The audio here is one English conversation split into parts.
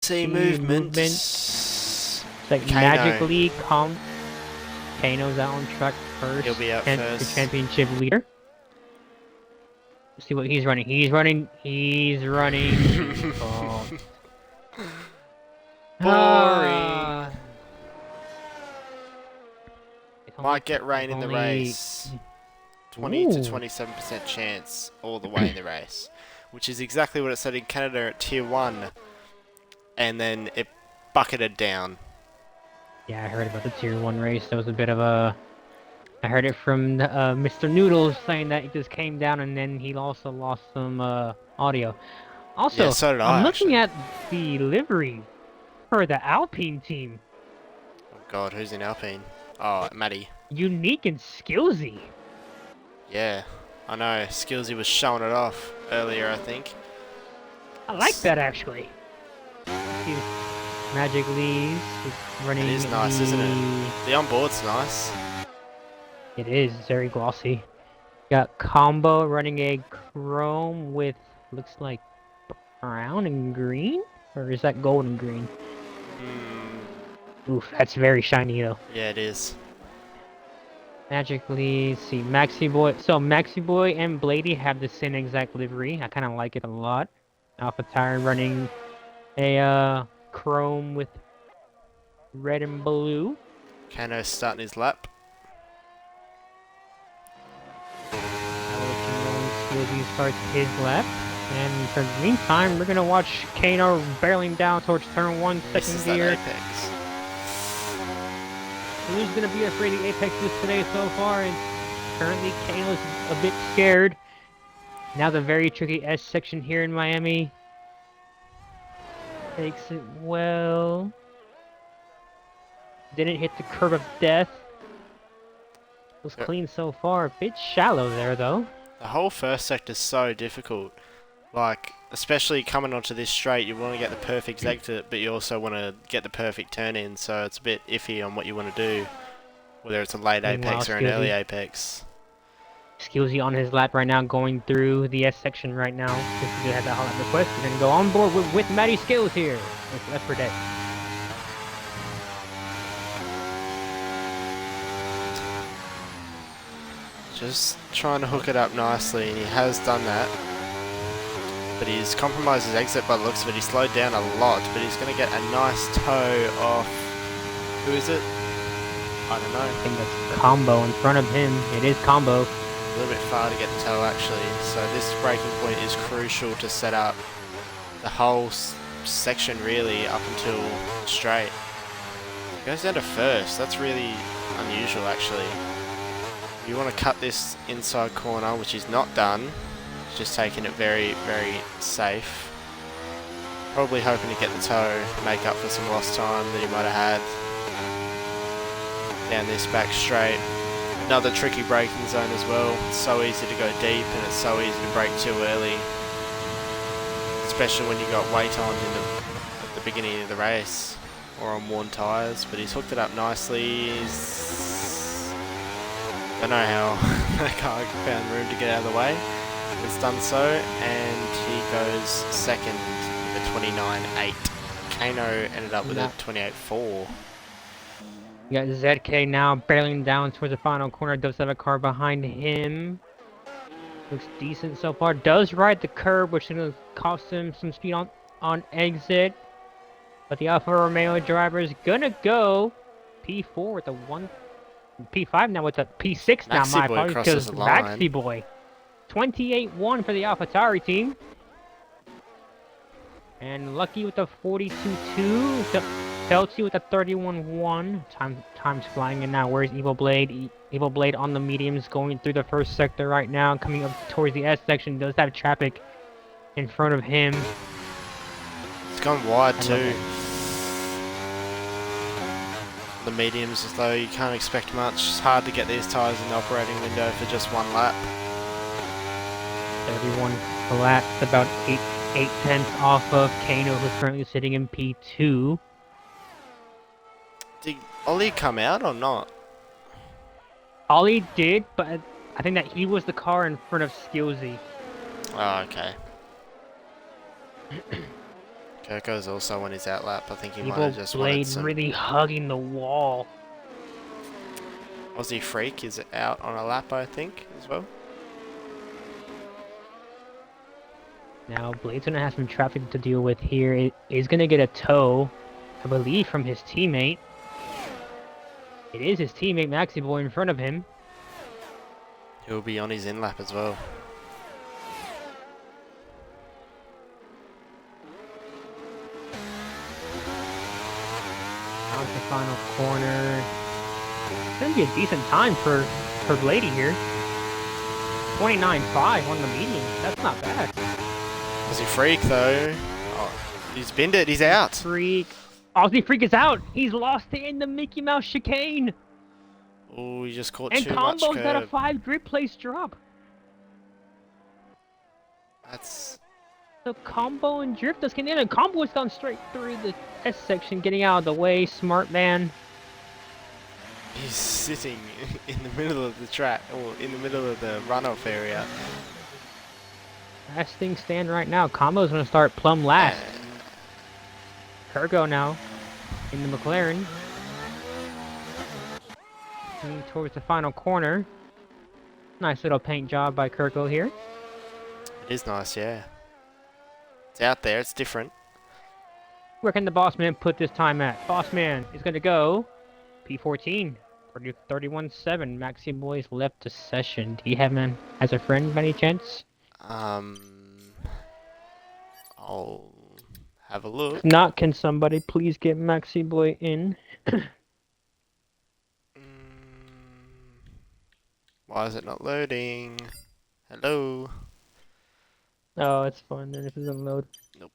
see movement. It's like Kano. magically Kano's out on track first. He'll be out The first. championship leader. Let's see what he's running. He's running. Oh. Boring. It's Might get rain in the race. 20 to 27% chance all the way in the race, which is exactly what it said in Canada at Tier 1, and then it bucketed down. Yeah, I heard about the Tier 1 race. That was a bit of a... I heard it from Mr. Noodles saying that it just came down and then he also lost some audio. Also, Yeah, so did I'm looking actually. at the livery for the Alpine team. Oh god, who's in Alpine? Oh, Maddie. Unique and skillsy. Yeah, I know. Skillsy was showing it off earlier, I think. I like that actually. Magic Lee's running. It is nice, isn't it? The onboard's nice. It is very glossy. Got Combo running a chrome with looks like brown and green, or is that gold and green? Oof, that's very shiny though. Yeah, it is. Magically, see Maxi Boy. So Maxi Boy and Blady have the same exact livery. I kind of like it a lot. Alpha Tire running a chrome with red and blue. Kano's starting his lap. He starts his lap. And for the meantime, we're gonna watch Kano barreling down towards turn 1, second gear. Apex. Who's gonna be afraid of Apexes today so far? And currently Kano's a bit scared. Now the very tricky S section here in Miami. Takes it well. Didn't hit the curve of death. Was clean so far. A bit shallow there though. The whole first sector is so difficult. Like, especially coming onto this straight, you want to get the perfect exit, but you also want to get the perfect turn in, so it's a bit iffy on what you want to do. Whether it's a late apex or an early apex. Skillsy on his lap right now, going through the S section right now. Just to have that hot lap request, and then go on board with Matty Skills here. That's for day. Just trying to hook it up nicely, and he has done that. But he's compromised his exit by the looks of it. He slowed down a lot, but he's going to get a nice toe off. Who is it? I don't know. I think that's Combo in front of him. It is Combo. A little bit far to get the toe actually. So this braking point is crucial to set up the whole section really up until straight. It goes down to first. That's really unusual actually. You want to cut this inside corner, which is not done. He's just taking it very, very safe. Probably hoping to get the toe, make up for some lost time that he might have had. Down this back straight. Another tricky braking zone as well. It's so easy to go deep and it's so easy to brake too early. Especially when you got weight on at the beginning of the race. Or on worn tyres. But he's hooked it up nicely. Don't know how that car found room to get out of the way. It's done so, and he goes second with a 29.8. Kano ended up with a 28.4. You got ZK now barreling down towards the final corner. Does have a car behind him. Looks decent so far. Does ride the curb, which is going to cost him some speed on exit. But the Alfa Romeo driver is going to go P4 with a 1. P5 now with a P6 now, my apologies, because Maxi Boy. 28-1 for the AlphaTauri team. And Lucky with a 42-2. Felty with a 31-1. Time's flying in now. Where's Evil Blade? Evil Blade on the mediums going through the first sector right now. Coming up towards the S section. Does have traffic in front of him. It's gone wide too. The mediums, as though you can't expect much. It's hard to get these tyres in the operating window for just one lap. 31 laps, about 8/10 off of Kano, who's currently sitting in P2. Did Ollie come out or not? Ollie did, but I think that he was the car in front of Skillsy. Oh, okay. Kirko's also on his outlap. I think he might Evil have just wanted Blade some. really hugging the wall. Aussie Freak is out on a lap, I think, as well. Now Blade's gonna have some traffic to deal with here. He's gonna get a tow, I believe, from his teammate. It is his teammate Maxi Boy in front of him. He'll be on his in lap as well. Out the final corner. It's gonna be a decent time for Blady here. 29.5 on the medium. That's not bad. Aussie Freak though. Oh, he's binned it. He's out. Freak. Aussie Freak is out. He's lost it in the Mickey Mouse chicane. Oh, he just caught And too much Combo's got a curb. 5 grip place drop. That's. So Combo and Drift is getting in, and Combo has gone straight through the S section, getting out of the way. Smart man. He's sitting in the middle of the track, or in the middle of the runoff area. As things stand right now, Combo's gonna start plumb last. Kurgo now in the McLaren. Moving towards the final corner. Nice little paint job by Kurgo here. It is nice, yeah. It's out there, it's different. Where can the boss man put this time at? Boss man is gonna go P14. 31.7. Maxi Boy's left the session. Do you have him as a friend by any chance? I'll have a look. If not, can somebody please get Maxi Boy in? Why is it not loading? Hello? Oh, it's fine then if it doesn't load. Nope.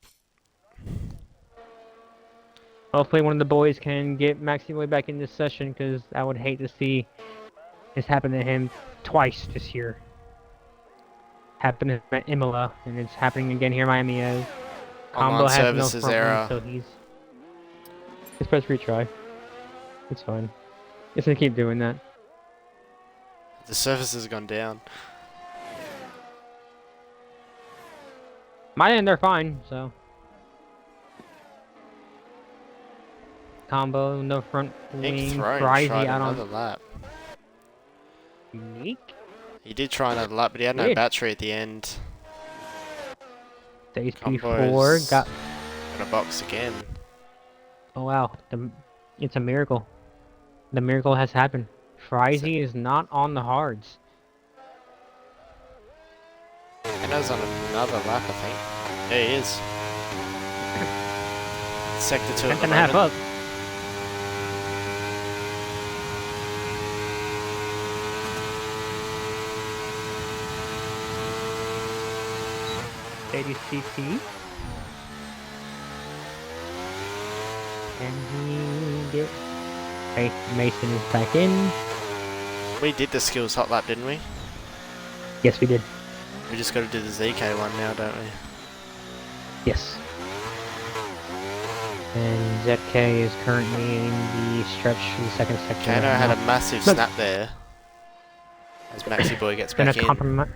Hopefully one of the boys can get Maxi Boy back in this session, because I would hate to see this happen to him twice this year. Happened to him at Imola, and it's happening again here in Miami as Combo Online has no services front error. wing, so he's press retry. It's fine. It's gonna keep doing that. The service has gone down. My end, they're fine, so. Combo, no front Nick wing, Throne Frizy tried out another on lap. Unique. He did try another lap, but he had no Did. battery at the end. Stage Combo's P4 got. got a box again. Oh wow, it's a miracle. The miracle has happened. Frizy is not on the hards. Hannah's on another lap, I think. There he is. Sector 2 at 10th the and a half moment. up. CT. Can he get... Okay, Mason is back in. We did the skills hot lap, didn't we? Yes, we did. We just got to do the ZK one now, don't we? Yes. And ZK is currently in the stretch for the second section. Kano right had a now. massive Look. snap there. As Maxi Boy gets Gonna back in. compromise.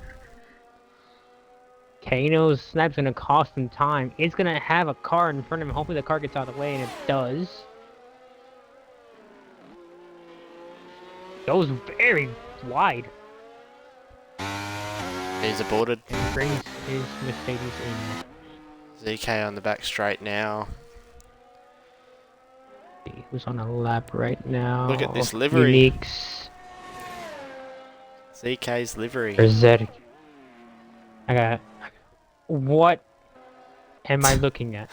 Kano's snap's gonna cost him time. It's gonna have a car in front of him. Hopefully the car gets out of the way, and it does. Goes very wide. He's aborted. And brings his Mercedes in. ZK on the back straight now. Who's on a lap right now? Look at this livery. Uniques. ZK's livery. Or Zed. I got. What am I looking at?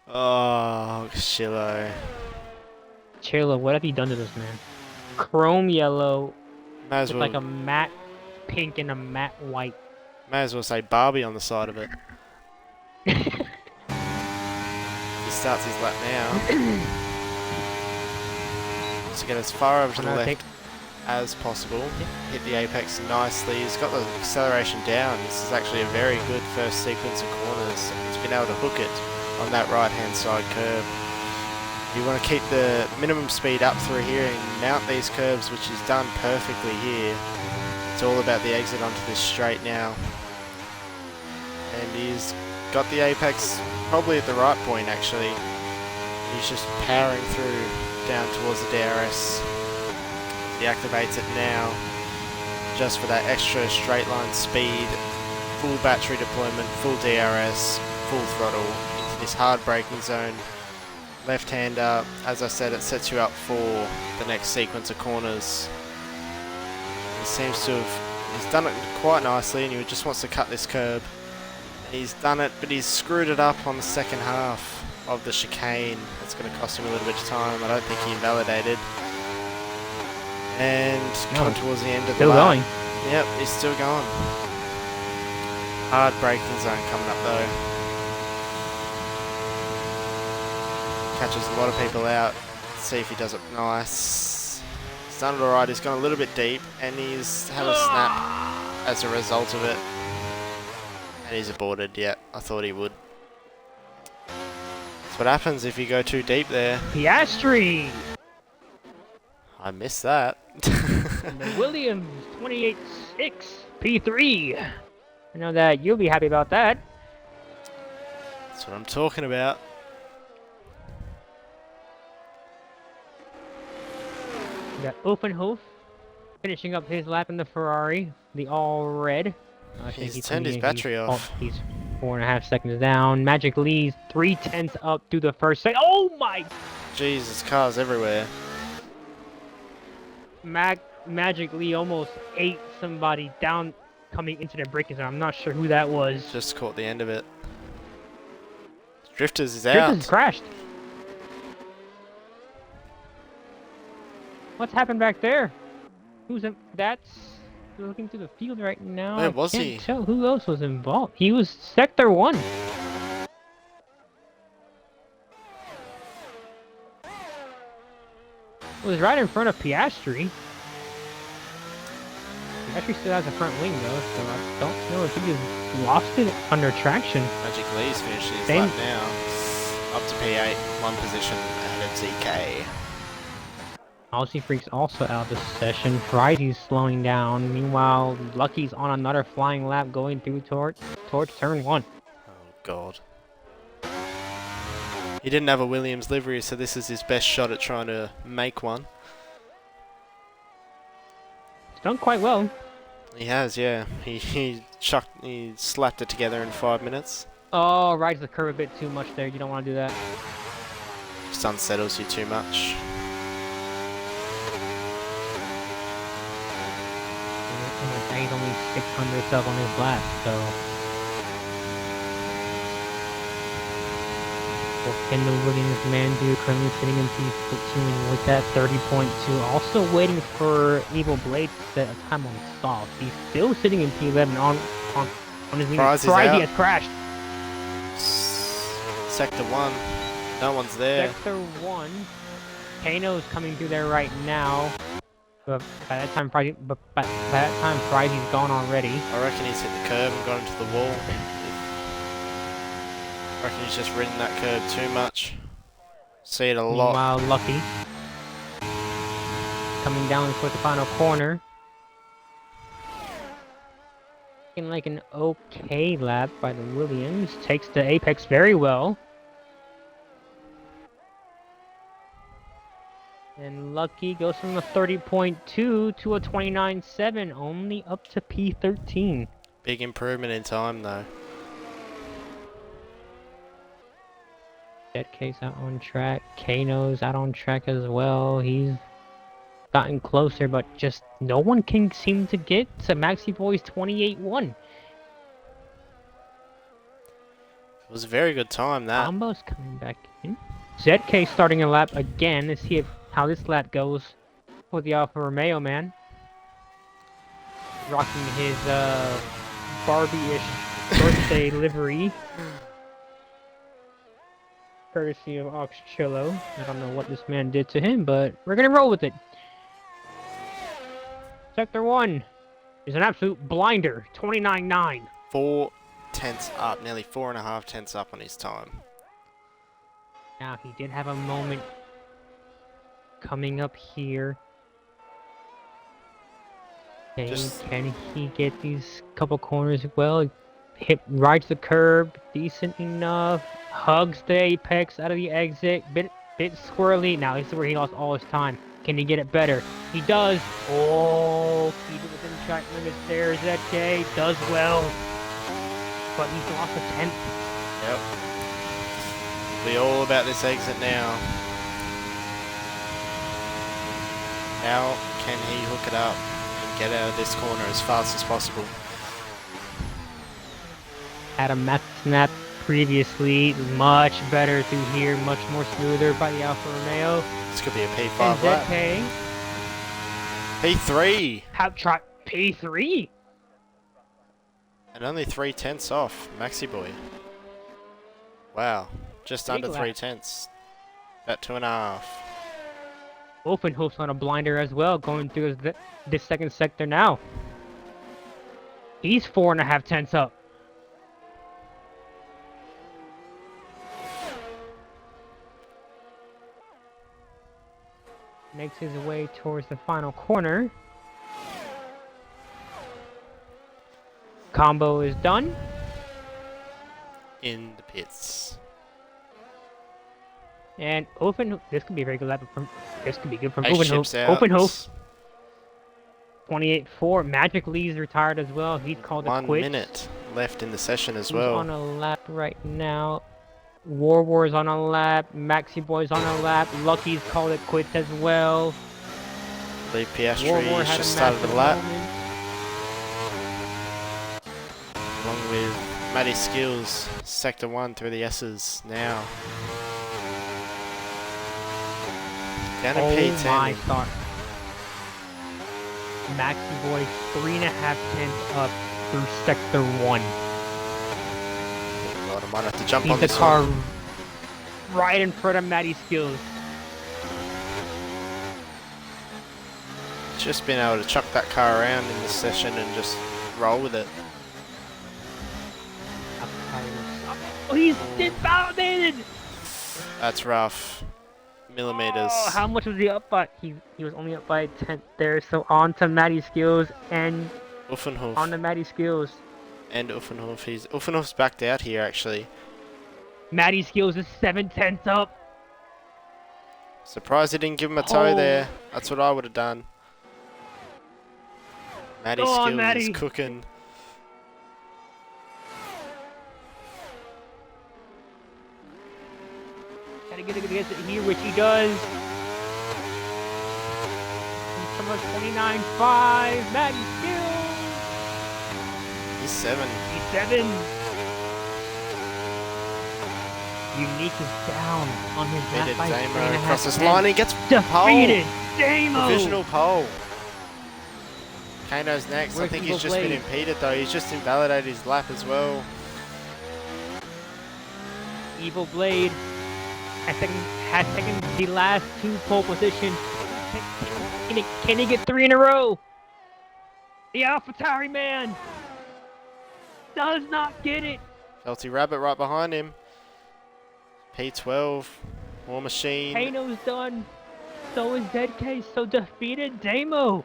Oh, Shillo. Chilla, what have you done to this man? Chrome yellow May as with well, like a matte pink and a matte white. may as well say Barbie on the side of it. He starts his lap now. To get as far over to the left as possible. Hit the apex nicely. He's got the acceleration down. This is actually a very good first sequence of corners. He's been able to hook it on that right hand side curb. You want to keep the minimum speed up through here and mount these curves, which is done perfectly here. It's all about the exit onto this straight now. And he's got the apex probably at the right point actually. He's just powering through down towards the DRS. He activates it now just for that extra straight line speed, full battery deployment, full DRS, full throttle into this hard braking zone. Left-hander, as I said, it sets you up for the next sequence of corners. He seems to have, he's done it quite nicely and he just wants to cut this curb. He's done it, but he's screwed it up on the second half of the chicane. It's going to cost him a little bit of time. I don't think he invalidated. And coming towards the end of the lap. Still going. Yep, he's still going. Hard braking zone coming up though. Catches a lot of people out. Let's see if he does it nice. He's done it alright. He's gone a little bit deep and he's had a snap as a result of it. And he's aborted. Yeah, I thought he would. That's what happens if you go too deep there. Piastri! I missed that. The Williams 28.6 P3. I know that you'll be happy about that. That's what I'm talking about. We got Offenhof finishing up his lap in the Ferrari, the all red. He's turned his battery off. He's 4.5 seconds down. Magic Lee's 3/10 up through the first second. Oh my! Jesus, cars everywhere. Magic Lee almost ate somebody down coming into the braking zone. I'm not sure who that was. Just caught the end of it. Drifters is Drifters out. crashed. What's happened back there? Who's in? That's looking through the field right now. Where was I he? can't tell who else was involved. He was Sector 1. It was right in front of Piastri. Piastri still has a front wing though, so I don't know if he just lost it under traction. Magic Lee's finished his Same. lap now. Up to P8, one position ahead of ZK. Aussie Freak's also out of the session. Frizzy's slowing down. Meanwhile, Lucky's on another flying lap going through towards turn 1. Oh god. He didn't have a Williams livery, so this is his best shot at trying to make one. He's done quite well. He has, yeah. He slapped it together in 5 minutes. Oh, rides the curve a bit too much there. You don't want to do that. Just unsettles you too much. He's only 600 up on his lap, so what can the Williams man do? Currently sitting in P14 with that 30.2. Also waiting for Evil Blade to set a time on soft. He's still sitting in P11 on his lead. Frizzy's Frizzy out. has crashed. Sector 1. No one's there. Sector 1. Kano's coming through there right now. But by that time, Frizzy's gone already. I reckon he's hit the curb and gone into the wall. I reckon he's just ridden that curb too much. See it a lot. Meanwhile, Lucky coming down for the final corner. Looking like an okay lap by the Williams. Takes the apex very well. And Lucky goes from a 30.2 to a 29.7, only up to P13. Big improvement in time though. Dead Case out on track. Kano's out on track as well. He's gotten closer, but just no one can seem to get to Maxi Boy's 28.1. It was a very good time that. Combo's coming back in. ZK starting a lap again. Let's see how this lap goes for the Alfa Romeo man. Rocking his Barbie-ish birthday livery. Courtesy of Oxchillo. I don't know what this man did to him, but we're gonna roll with it. Sector 1 is an absolute blinder. 29.9. 4 tenths up, nearly 4.5 tenths up on his time. Now, he did have a moment coming up here. Can he get these couple corners well? rides the curb, decent enough. Hugs the apex out of the exit, bit squirrely. Now this is where he lost all his time. Can he get it better? He does. Oh, keep it within track limits there. ZK does well, but he's lost a tenth. Yep. It'll be all about this exit now. How can he hook it up and get out of this corner as fast as possible? Had a map snap previously, much better through here, much more smoother by the Alfa Romeo. This could be a P5 And lap. ZK P3! have tried P3. And only 3/10 off, Maxi Boy. Wow, just Big under lap. 3/10. About 2.5. Wolfenhoof's on a blinder as well, going through this second sector now. He's 4.5 tenths up. Makes his way towards the final corner. Combo is done. In the pits. And this could be a very good lap from. This could be good from Ace chips out. Wolfenhoof. 28-4. Magic Lee's retired as well. He's called it 1 quits. minute left in the session as He's well. on a lap right now. War's on a lap. Maxi Boy's on a lap. Lucky's called it quits as well. I believe Piastri War has had just a started the massive lap. moment. Along with Matty Skills, Sector 1 through the S's now. Down to Oh P10. my start. Maxi Boy 3.5 tenths up through Sector 1. God, I might have to jump He's on the this car one. right in front of Matty Skills. Just been able to chuck that car around in this session and just roll with it. Oh, he's inbounded! That's rough. Millimeters. Oh, how much was he up by? He was only up by a tenth there. So on to Matty Skills and Uffenhof. on to Matty Skills. And Uffenhof. Uffenhof's backed out here actually. Matty Skills is 7 tenths up. Surprised he didn't give him a toe Oh. there. That's what I would have done. Matty Go on, Skills Matty. is cooking. Gotta get against it here, which he does. He's from a 29.5. Matty Skills. He's 7. He's 7. Unique is down on his lap Defeated by Damo 3.5 across this tenths. line. He gets Defeated pole. Damo. Provisional pole. Kano's next. I Where's think Evil he's just been Blade? impeded though. He's just invalidated his lap as well. Evil Blade has taken the last 2 pole positions. Can he get 3 in a row? The AlphaTauri man does not get it. Felty Rabbit right behind him. P12. War Machine. Kano's done. So is ZK. So defeated Damo.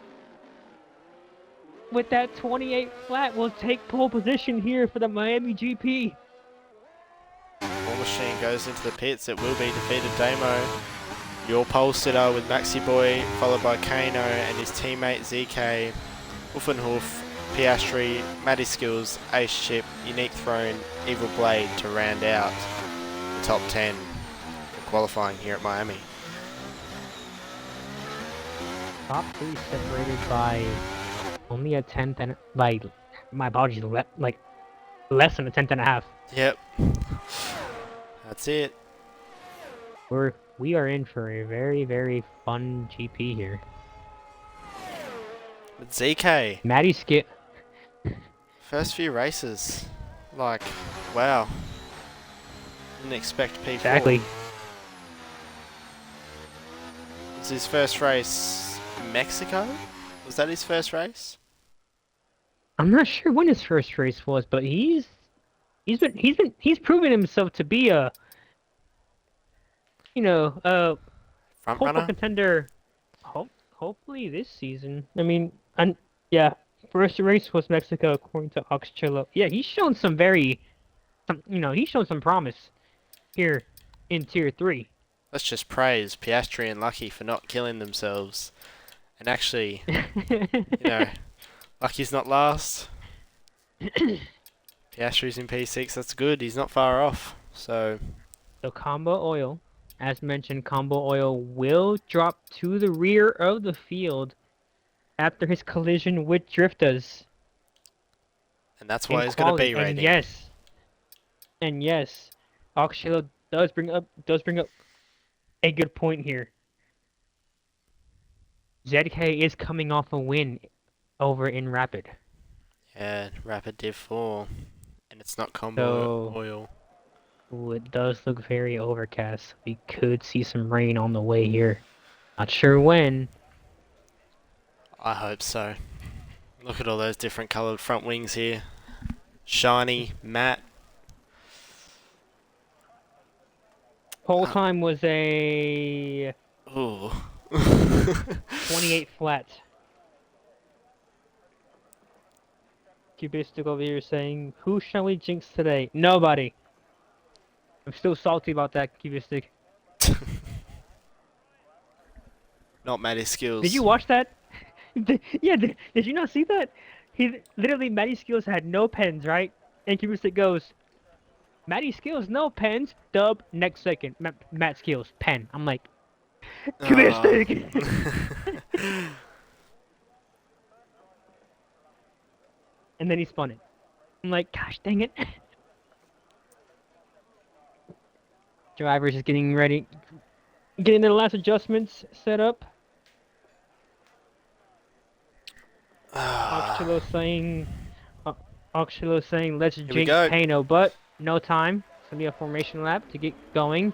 With that 28 flat, will take pole position here for the Miami GP. War Machine goes into the pits. It will be defeated Damo. Your pole sitter with Maxi Boy, followed by Kano and his teammate ZK, Uffenhof, Piastri, Matty Skills, Ace Chip, Unique Throne, Evil Blade to round out the top 10 for qualifying here at Miami. Top 3 separated by only a tenth and by my apologies, like less than a tenth and a half. Yep. That's it. We are in for a very, very fun GP here. But ZK, Matty Skip. first few races. Like, wow. Didn't expect P4. Exactly. Was his first race Mexico? Was that his first race? I'm not sure when his first race was, but he's proven himself to be a Front hopeful runner? contender. Hopefully this season. I mean, yeah. First race was Mexico, according to Oxcello. Yeah, he's shown he's shown some promise here in Tier 3. Let's just praise Piastri and Lucky for not killing themselves. And actually, you know, Lucky's not last. Piastri's in P6, that's good. He's not far off. So, So Combo Oil, as mentioned, Combo Oil will drop to the rear of the field after his collision with Driftas and that's in why he's got a quali. B And rating. yes, Oxcello does bring up a good point here. ZK is coming off a win over in Rapid. Yeah, Rapid Div 4. And it's not combo So, oil. ooh, it does look very overcast. We could see some rain on the way here. Not sure when. I hope so. Look at all those different coloured front wings here. Shiny, matte. Whole time was a Ooh. 28 flat. Cubistic over here saying, who shall we jinx today? Nobody. I'm still salty about that, Cubistic. Not Matty Skills. Did you watch that? Yeah, did you not see that? Matty Skills had no pens, right? And Cubistic goes, Matty Skills, no pens. Dub, next second. Matt Skills, pen. I'm like, Oh. Cubistic! And then he spun it. I'm like, gosh dang it. Drivers is getting ready. Getting their last adjustments set up. Oxcello saying, let's Here we jinx go. Kano, but no time. It's gonna be a formation lap to get going.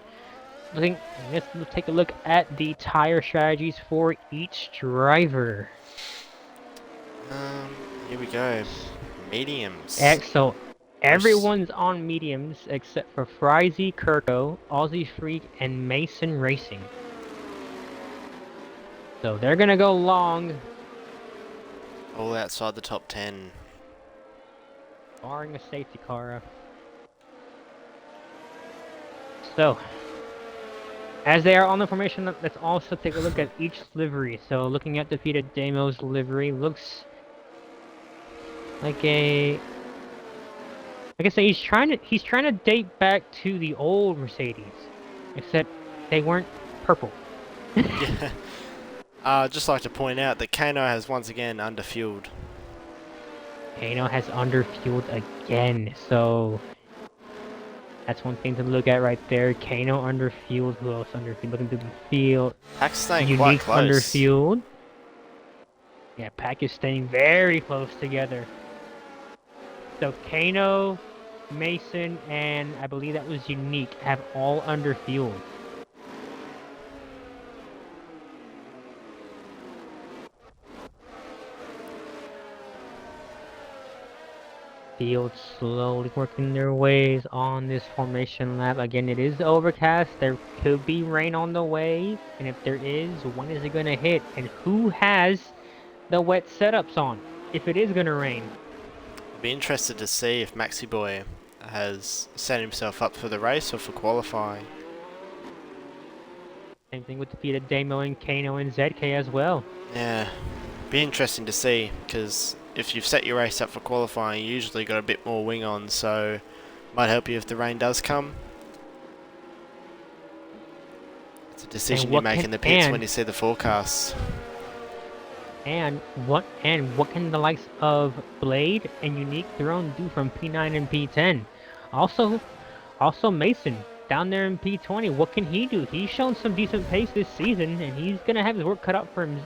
Let's take a look at the tire strategies for each driver. Here we go. Mediums. So everyone's on mediums except for Frizy, Kirko, Aussie Freak, and Mason Racing. So they're gonna go long, All outside the top 10. barring a safety car. So, as they are on the formation, let's also take a look at each livery. So, looking at defeated Damo's livery, looks like like I say, he's trying to date back to the old Mercedes, except they weren't purple. Yeah. I'd just like to point out that Kano has once again underfueled. Kano has underfueled again, so that's one thing to look at right there. Kano underfueled. Who else underfueled? Looking through the field. Pack's staying quite Unique close. underfueled. Yeah, Pack is staying very close together. So Kano, Mason, and I believe that was Unique have all underfueled. Field slowly working their ways on this formation lap. Again, it is overcast. There could be rain on the way. And if there is, when is it going to hit? And who has the wet setups on if it is going to rain? I'd be interested to see if Maxi Boy has set himself up for the race or for qualifying. Same thing with defeated Damo and Kano and ZK as well. Yeah, be interesting to see, because if you've set your race up for qualifying, you usually got a bit more wing on, so might help you if the rain does come. It's a decision you make in the pits when you see the forecasts. And what can the likes of Blade and Unique Throne do from P9 and P10? Also Mason down there in P20. What can he do? He's shown some decent pace this season, and he's gonna have his work cut out for him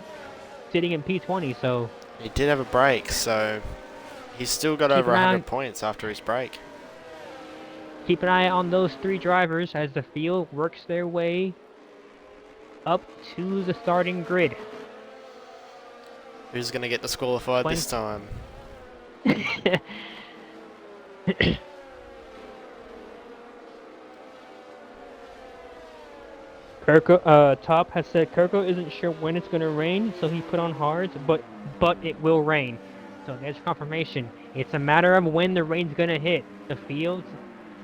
sitting in P20. So he did have a break, so he's still got over 100 points after his break. Keep an eye on those three drivers as the field works their way up to the starting grid. Who's going to get disqualified this time? Top has said Kirko isn't sure when it's going to rain, so he put on hards, but it will rain. So there's confirmation. It's a matter of when the rain's gonna hit. The field's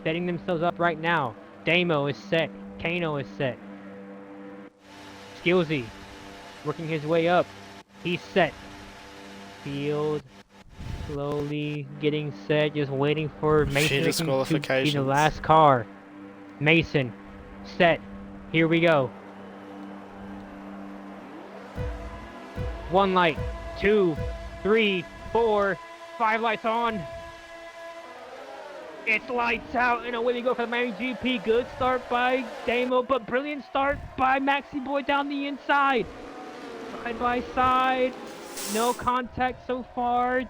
setting themselves up right now. Damo is set. Kano is set. Skillsy working his way up. He's set. Field slowly getting set, just waiting for Mason to be the last car. Mason, set. Here we go. 1 light, 2, 3, 4, 5 lights on. It's lights out, and away we go for the Miami GP. Good start by Damo, but brilliant start by Maxi Boy down the inside. Side by side, no contact so far.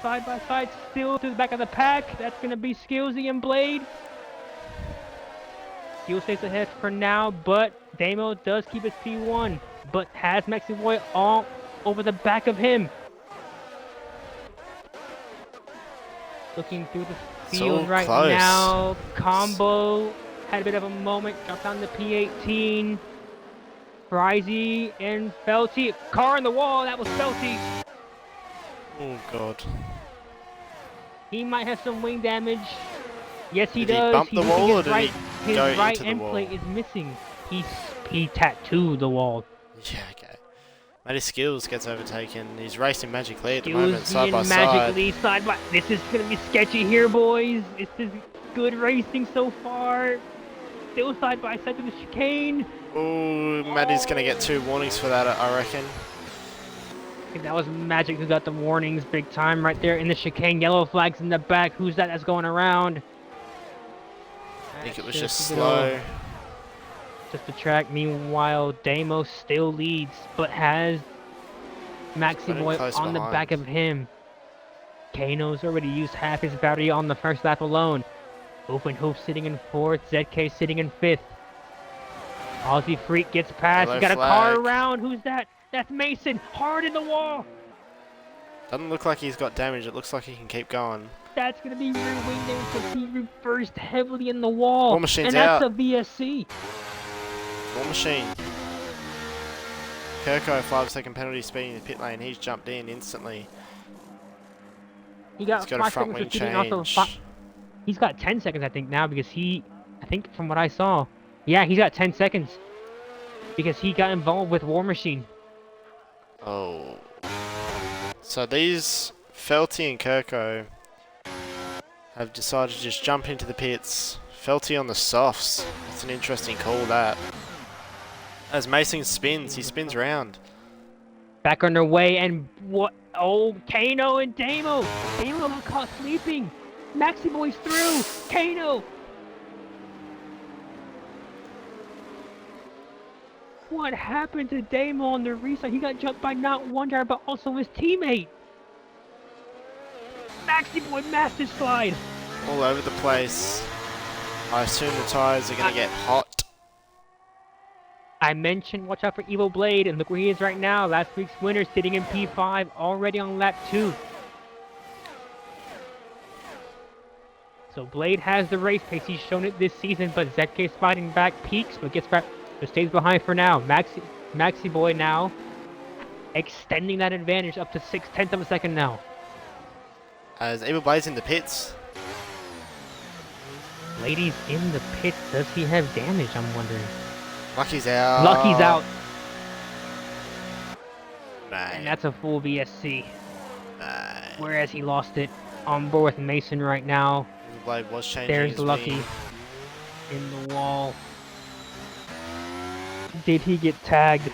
Side by side, still to the back of the pack. That's going to be Skillsy and Blade. Skill stays ahead for now, but Damo does keep his P1, but has Maxi Boy all over the back of him. Looking through the field right now. Combo had a bit of a moment, dropped down to P18. Frizy and Felty. Car in the wall, that was Felty. Oh god. He might have some wing damage. Yes, he does. Did he bump the wall or did he his go right into the end wall? plate is missing. He tattooed the wall. Yeah, okay. Matty Skills gets overtaken. He's racing Magic Lee at the Skillsy moment, side by and side. Magic Lee side by. This is gonna be sketchy here, boys. This is good racing so far. Still side by side to the chicane. Ooh, Matty's gonna get 2 warnings for that, I reckon. I think that was Magic who got the warnings big time right there in the chicane. Yellow flags in the back. Who's that that's going around? I think it was just slow. Just the track. Meanwhile, Damo still leads, but has Maxi Boy on the back of him. Kano's already used half his battery on the first lap alone. Open Hope sitting in 4th. ZK sitting in 5th. Aussie Freak gets past. He got a car around. Who's that? That's Mason. Hard in the wall. Doesn't look like he's got damage. It looks like he can keep going. That's going to be rear wing damage because he reversed heavily in the wall. War Machine's out. And that's a VSC. War Machine. Kirko, 5-second penalty speeding in the pit lane. He's jumped in instantly. He's got a front wing change. He's got 10 seconds, I think, now because I think from what I saw, yeah, he's got 10 seconds because he got involved with War Machine. Oh. So these Felty and Kirko have decided to just jump into the pits. Felty on the softs. That's an interesting call, that. As Mason spins, he spins round. Back underway, and what? Oh, Kano and Damo. Damo got caught sleeping. Maxi Boy's through. Kano. What happened to Damo on the restart? He got jumped by not one driver, but also his teammate. Maxi Boy master slide. All over the place. I assume the tires are going to get hot. I mentioned watch out for Evil Blade, and look where he is right now. Last week's winner sitting in P5, already on lap 2. So Blade has the race pace. He's shown it this season, but ZK's fighting back, peaks, but gets back, but stays behind for now. Maxi Boy now extending that advantage up to 6/10 of a second now. As Evil Blade's in the pits. Lady's in the pits. Does he have damage? I'm wondering. Lucky's out. Lucky's out. Man. And that's a full VSC. Man. Whereas he lost it on board with Mason right now. Evil Blade was changing. There's Lucky in the wall. Did he get tagged?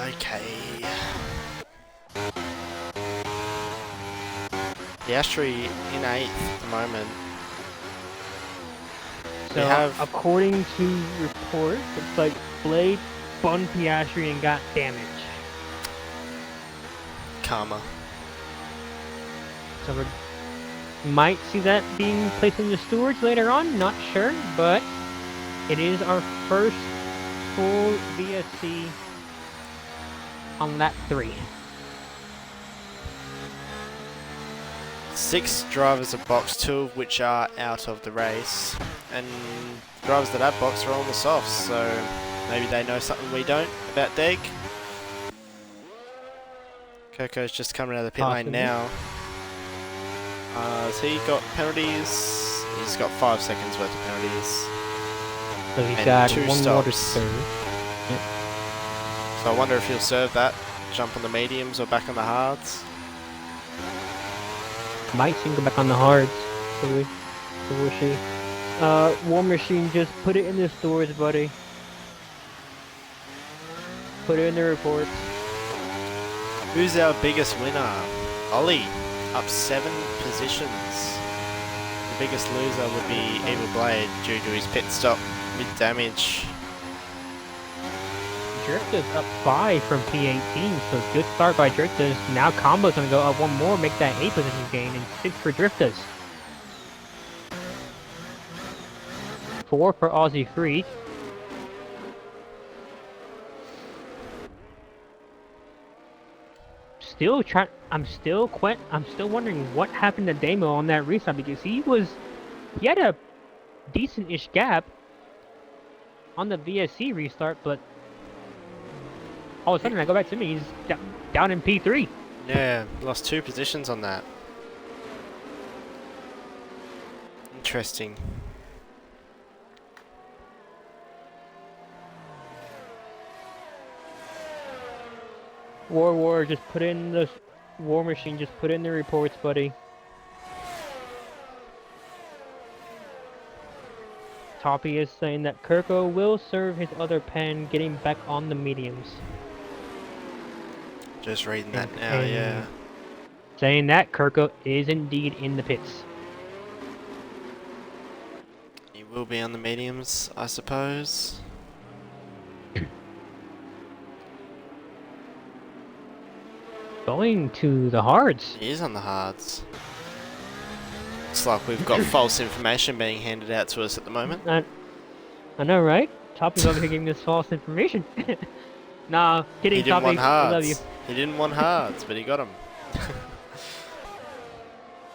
Okay. Piastri in 8th at the moment. So, according to reports, it's like Blade spun Piastri and got damage. Karma. So we might see that being placed in the stewards later on, not sure, but it is our first full VSC on lap 3. 6 drivers have boxed, 2 of which are out of the race, and drivers that have boxed are on the softs, so Maybe they know something we don't about Deg. Coco's just coming out of the pit lane now. Has he got penalties? He's got 5 seconds worth of penalties. So he's And got 2 one more to stops. serve. Yep. So I wonder if he'll serve that, jump on the mediums or back on the hards. Might see him go back on the hards. So we'll see. War Machine, just put it in the stores, buddy. Put it in the reports. Who's our biggest winner? Ollie, up 7 positions. The biggest loser would be Evil Blade due to his pit stop mid-damage. Drifter's up 5 from P18, so good start by Drifters. Now Combo's gonna go up 1 more, make that 8 position gain, and 6 for Drifters. 4 for Aussie Freak. I'm still wondering what happened to Damo on that restart, because he had a decent-ish gap on the VSC restart, but all of a sudden I go back to me, he's down in P3. Yeah, lost 2 positions on that. Interesting. War, just put in the War Machine, just put in the reports, buddy. Toppy is saying that Kirko will serve his other pen, getting back on the mediums. Just reading that now, yeah. Saying that Kirko is indeed in the pits. He will be on the mediums, I suppose. Going to the hards. He is on the hards. Looks like we've got false information being handed out to us at the moment. I know, right? Toppy's over here giving us false information. Nah, kidding, He didn't Toppy. want I love you. hards. He didn't want hards, but he got them.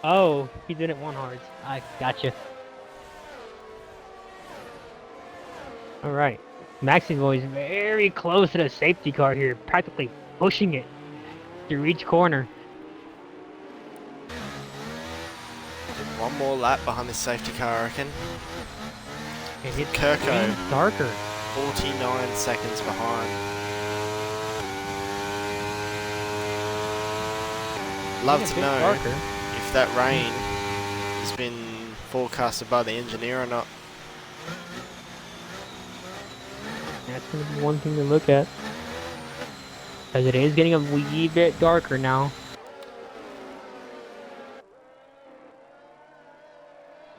Oh, he didn't want hards. I gotcha. Alright. Maximo is very close to the safety car here, practically pushing it through each corner. One more lap behind this safety car, I reckon. And it's Kirko. getting darker. 49 seconds behind. Love to know Darker. if that rain has been forecasted by the engineer or not. That's going to be one thing to look at. As it is getting a wee bit darker now.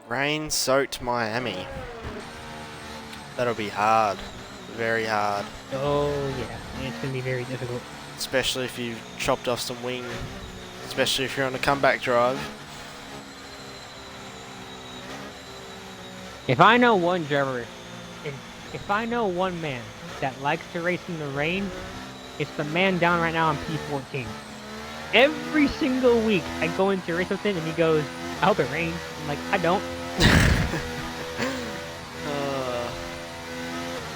Rain-soaked Miami. That'll be hard. Very hard. Oh yeah, it's going to be very difficult. Especially if you've chopped off some wing. Especially if you're on a comeback drive. If I know one driver, if I know one man that likes to race in the rain, it's the man down right now on P14. Every single week I go into race with him and he goes, I hope it rains. I'm like, I don't.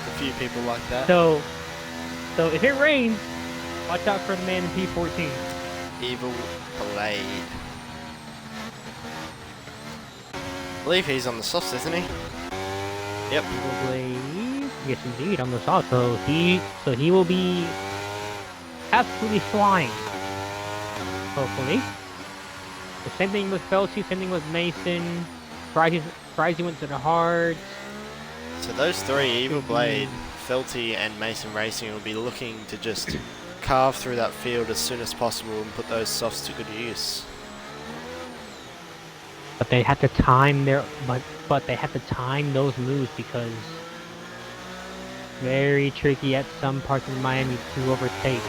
A few people like that. So if it rains, watch out for the man in P14. Evil Blade. I believe he's on the softs, isn't he? Yep. Evil Blade, yes indeed, on the south. So he will be absolutely flying. Hopefully. The same thing with Felty, same thing with Mason. Frizy went to the hards. So those 3, Evil Blade, Felty and Mason Racing, will be looking to just carve through that field as soon as possible and put those softs to good use. But they have to time but they have to time those moves, because very tricky at some parts of Miami to overtake.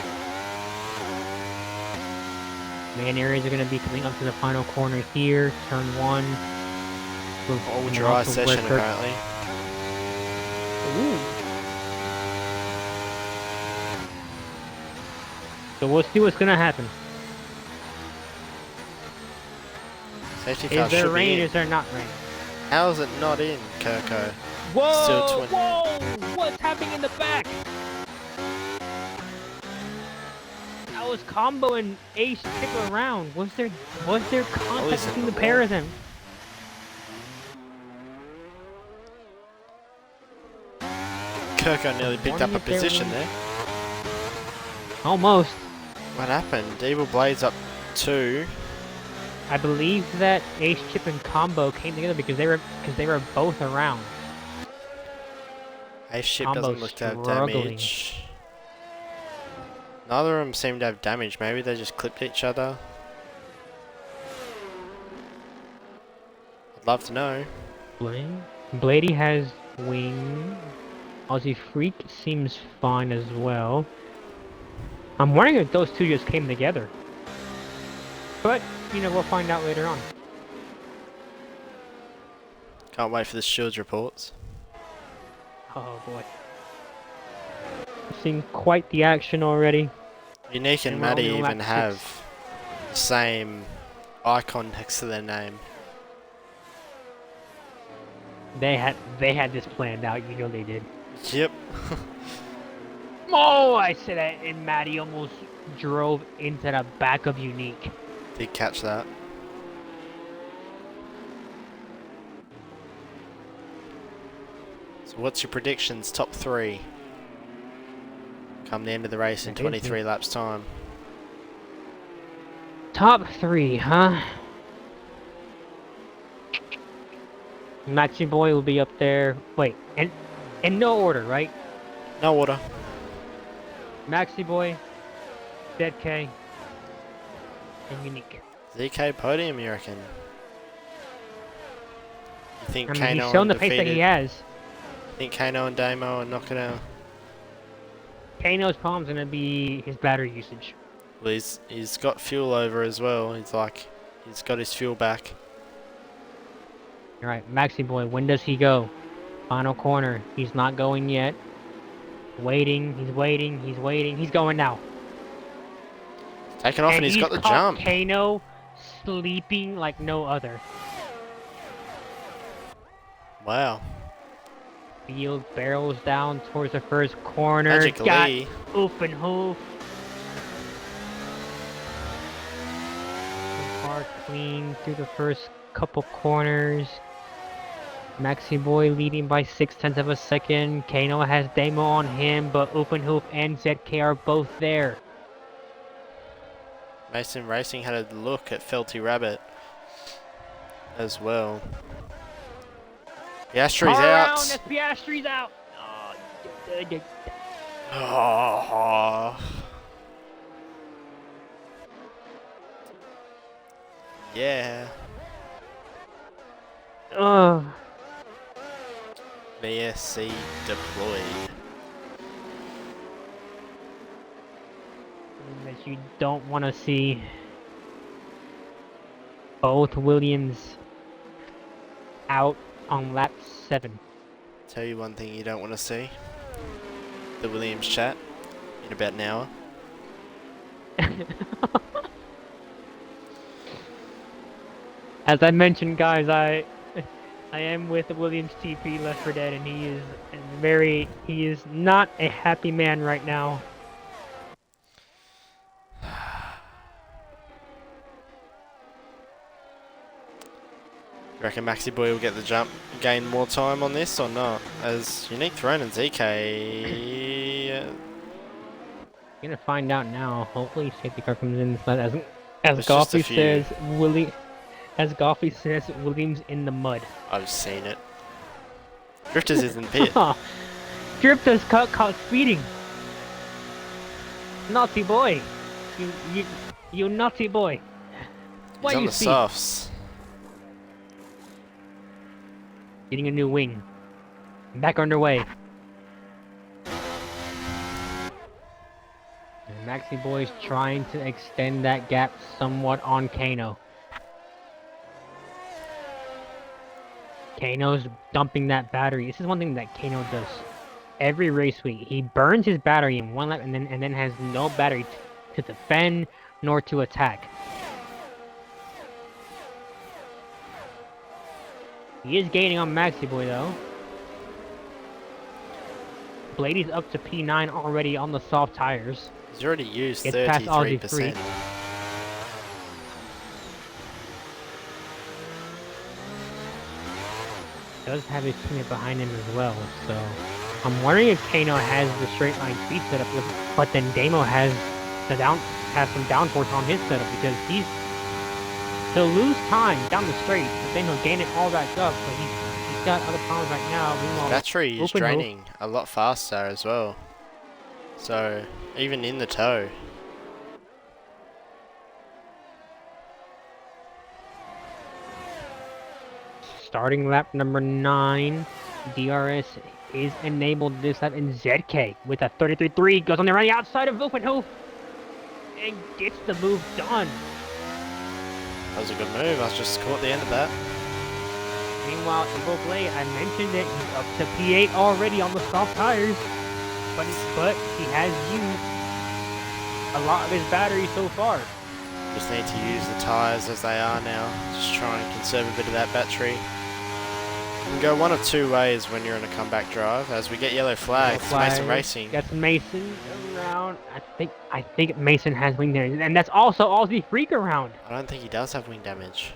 Main areas are going to be coming up to the final corner here, turn 1. All dry session apparently. Ooh. So we'll see what's going to happen. Safety car Is there should rain? be in. Is there not rain? How is it not in, Kirko? Whoa! Still 20. Whoa! What's happening in the back? I was comboing Ace Chip around. Was there contact he's in between the the pair wall. of them? Kirko nearly picked up a position there. Almost. What happened? Evil Blade's up 2. I believe that Ace Chip and Combo came together because they were both around. Ace Ship Combo doesn't look to have struggling. damage. Neither of them seem to have damage. Maybe they just clipped each other. I'd love to know. Blady has wing. Aussie Freak seems fine as well. I'm wondering if those two just came together. But, you know, we'll find out later on. Can't wait for the Shields reports. Oh boy. We've seen quite the action already. Unique and And we're only Maddie on even lap have 6. the same icon next to their name. They had this planned out, you know they did. Yep. Oh, I said that, and Maddie almost drove into the back of Unique. Did catch that. So what's your predictions? Top 3. Come the end of the race in 23 laps time. Top 3, huh? Maxi Boy will be up there. Wait, and in no order, right? No order. Maxi Boy, Dead K, and Unique. ZK podium, you reckon? You think I mean, Kano he's shown the pace undefeated? that he has. Think Kano and Damo are not gonna... Kano's problem's gonna be his battery usage. Well, he's got fuel over as well. He's got his fuel back. Alright, Maxi Boy, when does he go? Final corner. He's not going yet. Waiting, he's waiting, he's waiting. He's going now. Taken off and he's got the jump. Kano sleeping like no other. Wow. Field barrels down towards the first corner. Magic Got Lee. oof and hoof. Car clean through the first couple corners. Maxi Boy leading by 0.6 of a second. Kano has Damo on him, but Hoof and ZK are both there. Mason Racing had a look at Felty Rabbit as well. Piastri's out. Piastri's out. Oh. Yeah. Oh. VSC deployed. That you don't want to see both Williams out on lap 7. Tell you one thing you don't want to see. The Williams chat in about an hour. As I mentioned, guys, I am with Williams TP Left 4 Dead, and he is not a happy man right now. You reckon Maxi Boy will get the jump, gain more time on this or not? As Unique Throne and ZK... Gonna find out now. Hopefully, safety car comes in. As It's just a Goffey few. says, Williams in the mud. I've seen it. Drifters is in pit. Drifters caught speeding. Naughty boy. You naughty boy. What He's on you the see? softs. Getting a new wing. Back underway. And Maxi Boy's trying to extend that gap somewhat on Kano. Kano's dumping that battery. This is one thing that Kano does every race week. He burns his battery in one lap and then has no battery to defend nor to attack. He is gaining on Maxi Boy though. Blady's up to P9 already on the soft tires. He's already used Gets past Aussie 33%. Freak. Does have his teammate behind him as well, so I'm wondering if Kano has the straight line speed setup, but then Damo has some downforce on his setup because he'll lose time down the straight, but then he'll gain it all back up. But he's got other problems right now. Meanwhile, Battery is draining a lot faster as well. So even in the tow. Starting lap number 9, DRS is enabled this lap, and ZK with a 33.3 goes on there on the outside of Wilkenhof and gets the move done. That was a good move. I was just caught the end of that. Meanwhile, Evo Blade, I mentioned it, he's up to P8 already on the soft tires, but he has used a lot of his battery so far. Just need to use the tyres as they are now. Just try and conserve a bit of that battery. You can go one of two ways when you're in a comeback drive. As we get yellow flags, Mason Racing. That's Mason around. I think Mason has wing damage, and that's also Aussie Freak around. I don't think he does have wing damage.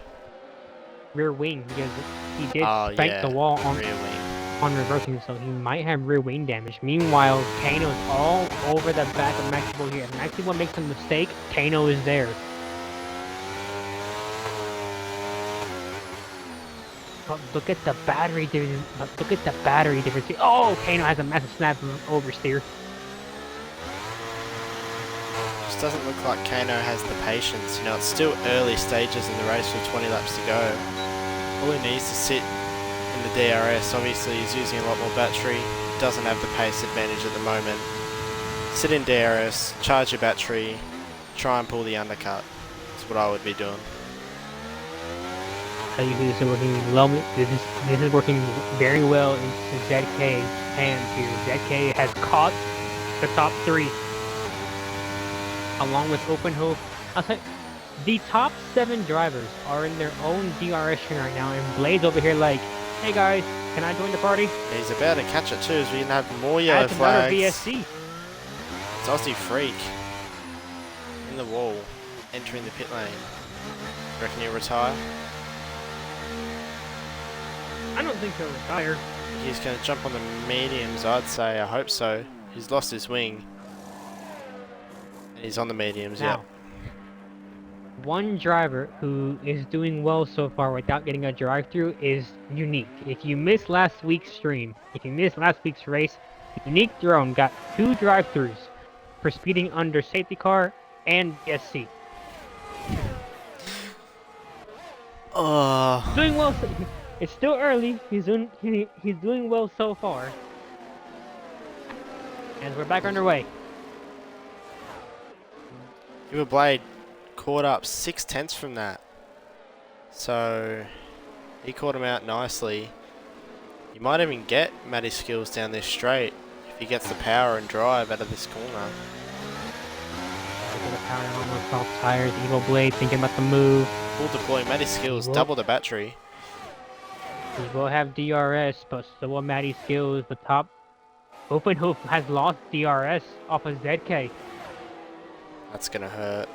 Rear wing, because he did spank the wall on rear wing. On reversing, so he might have rear wing damage. Meanwhile, Kano's all over the back of Maxibo here. If Maxibo makes a mistake, Kano is there. But look at the battery difference. Oh, Kano has a massive snap from oversteer. Just doesn't look like Kano has the patience. You know, it's still early stages in the race with 20 laps to go. All he needs to sit in the DRS. Obviously, he's using a lot more battery. Doesn't have the pace advantage at the moment. Sit in DRS, charge your battery, try and pull the undercut. That's what I would be doing. Tell you this is working well. This is working very well into ZK's hands here. ZK has caught the top 3, along with Openhof. I'll say the top 7 drivers are in their own DRS train right now, and Blade's over here like, "Hey guys, can I join the party?" He's about to catch it too, as we can have more yellow flags. VSC. It's Aussie Freak in the wall, entering the pit lane. Reckon he'll retire? I don't think he'll retire. He's going to jump on the mediums, I'd say. I hope so. He's lost his wing. And he's on the mediums, now, one driver who is doing well so far without getting a drive-through is Unique. If you missed last week's stream, if you missed last week's race, Unique Drone got 2 drive-throughs for speeding under safety car and SC. Doing well. It's still early. He's doing well so far. And we're back underway. Evo Blade caught up 6/10 from that. So he caught him out nicely. You might even get Matty Skills down this straight if he gets the power and drive out of this corner. Look at the power on those soft tires. Evo Blade thinking about the move. Full deploy Matty Skills, double the battery. He will have DRS, but so will Matty Skills. The top Openhof has lost DRS off of ZK. That's gonna hurt.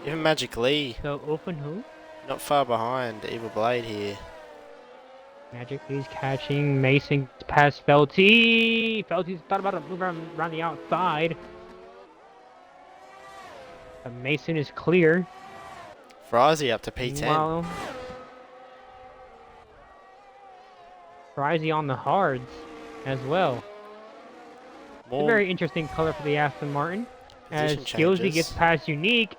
Even Magic Lee. So Openhof? Not far behind Evo Blade here. Magic Lee's catching. Mason past Felty. Felty's thought about a move around the outside. But Mason is clear. Frizy up to P10. Meanwhile, Frizy on the hards as well. It's a very interesting color for the Aston Martin. As Skillsy gets past Unique.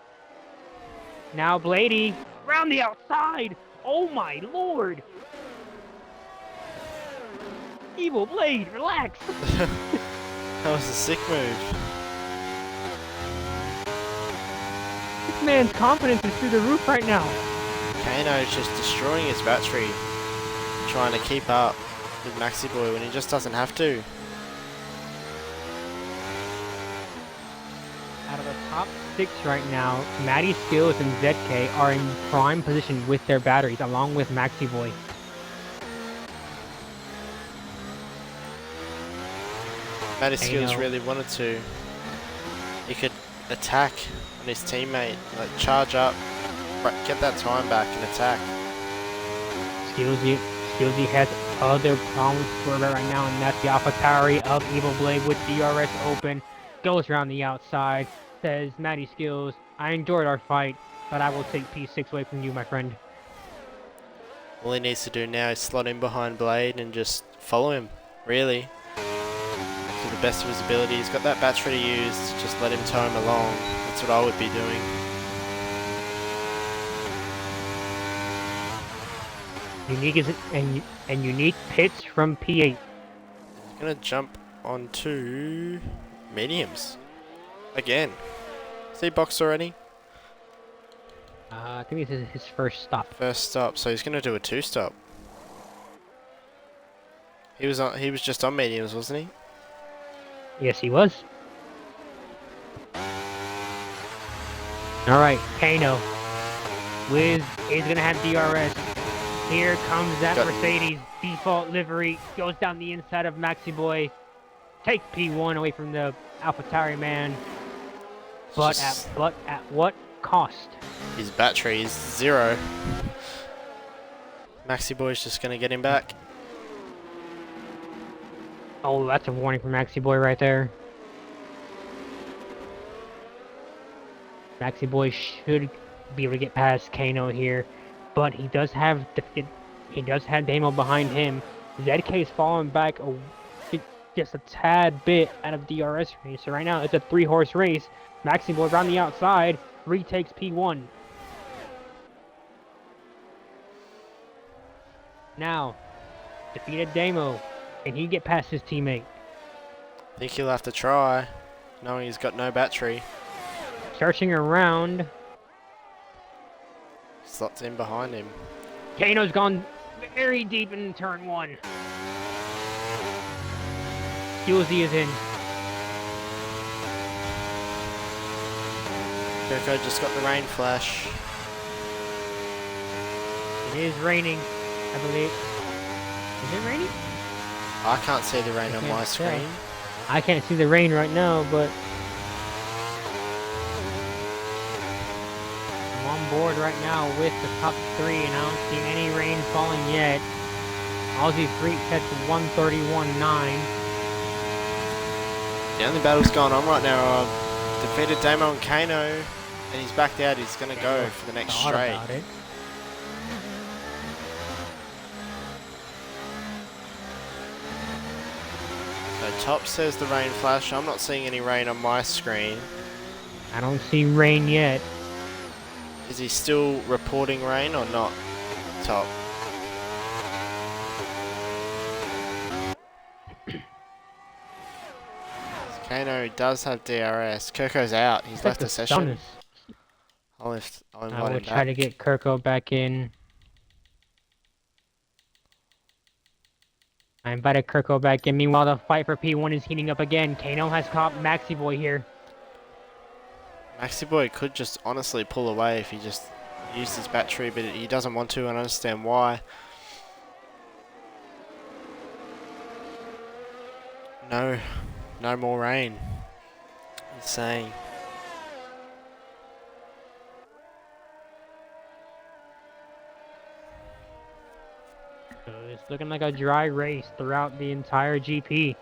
Now Blady around the outside. Oh my lord. Evil Blade, relax. That was a sick move. This man's confidence is through the roof right now. Kano's just destroying his battery, trying to keep up with Maxi Boy when he just doesn't have to. Out of the top 6 right now, Matty Skills and ZK are in prime position with their batteries, along with Maxi Boy. Matty Skills Kano. really wanted to. He could attack on his teammate, like charge up, get that time back and attack. Skillsy has other problems for it right now, and that's the AlphaTauri of Evil Blade with DRS open. Goes around the outside, says, Matty Skills, I enjoyed our fight, but I will take P6 away from you, my friend. All he needs to do now is slot in behind Blade and just follow him, really. To the best of his ability. He's got that battery to use, just let him tow him along. That's what I would be doing. Unique pits from P8. Gonna jump onto mediums. Again. See box already? I think this is his first stop. First stop, so he's gonna do a 2-stop. He was just on mediums, wasn't he? Yes, he was. Alright, Kano. Wiz is gonna have DRS. Here comes that Mercedes default livery. Goes down the inside of Maxi Boy. Takes P1 away from the AlphaTauri man. But at what cost? His battery is 0. Maxi Boy's just gonna get him back. Oh, that's a warning for Maxi Boy right there. Maxi Boy should be able to get past Kano here, but he does have Damo behind him. ZK is falling back just a tad bit out of DRS range. So right now it's a 3-horse race. Maxi Boy around the outside retakes P1. Now, defeated Damo. Can he get past his teammate? I think he'll have to try, knowing he's got no battery. Searching around. Slots in behind him. Kano's gone very deep in turn 1. Skillsy is in. Coco just got the rain flash. It is raining, I believe. Is it raining? I can't see the rain on my screen. I can't see the rain right now, but I'm on board right now with the top 3, and I don't see any rain falling yet. Aussie Freak sets 131.9. The only battles going on right now are defeated Damo and Kano, and he's backed out. He's going to go for the next straight. So top says the rain flash. I'm not seeing any rain on my screen. I don't see rain yet. Is he still reporting rain or not? Top. Kano does have DRS. Kirko's out. He's left the session. I'll invite him back. I will try to get Kirko back in. I invited Kirko back in. Meanwhile, the fight for P1 is heating up again. Kano has caught Maxi Boy here. Maxi Boy could just honestly pull away if he just used his battery, but he doesn't want to, and I understand why. No more rain. Insane. So it's looking like a dry race throughout the entire GP.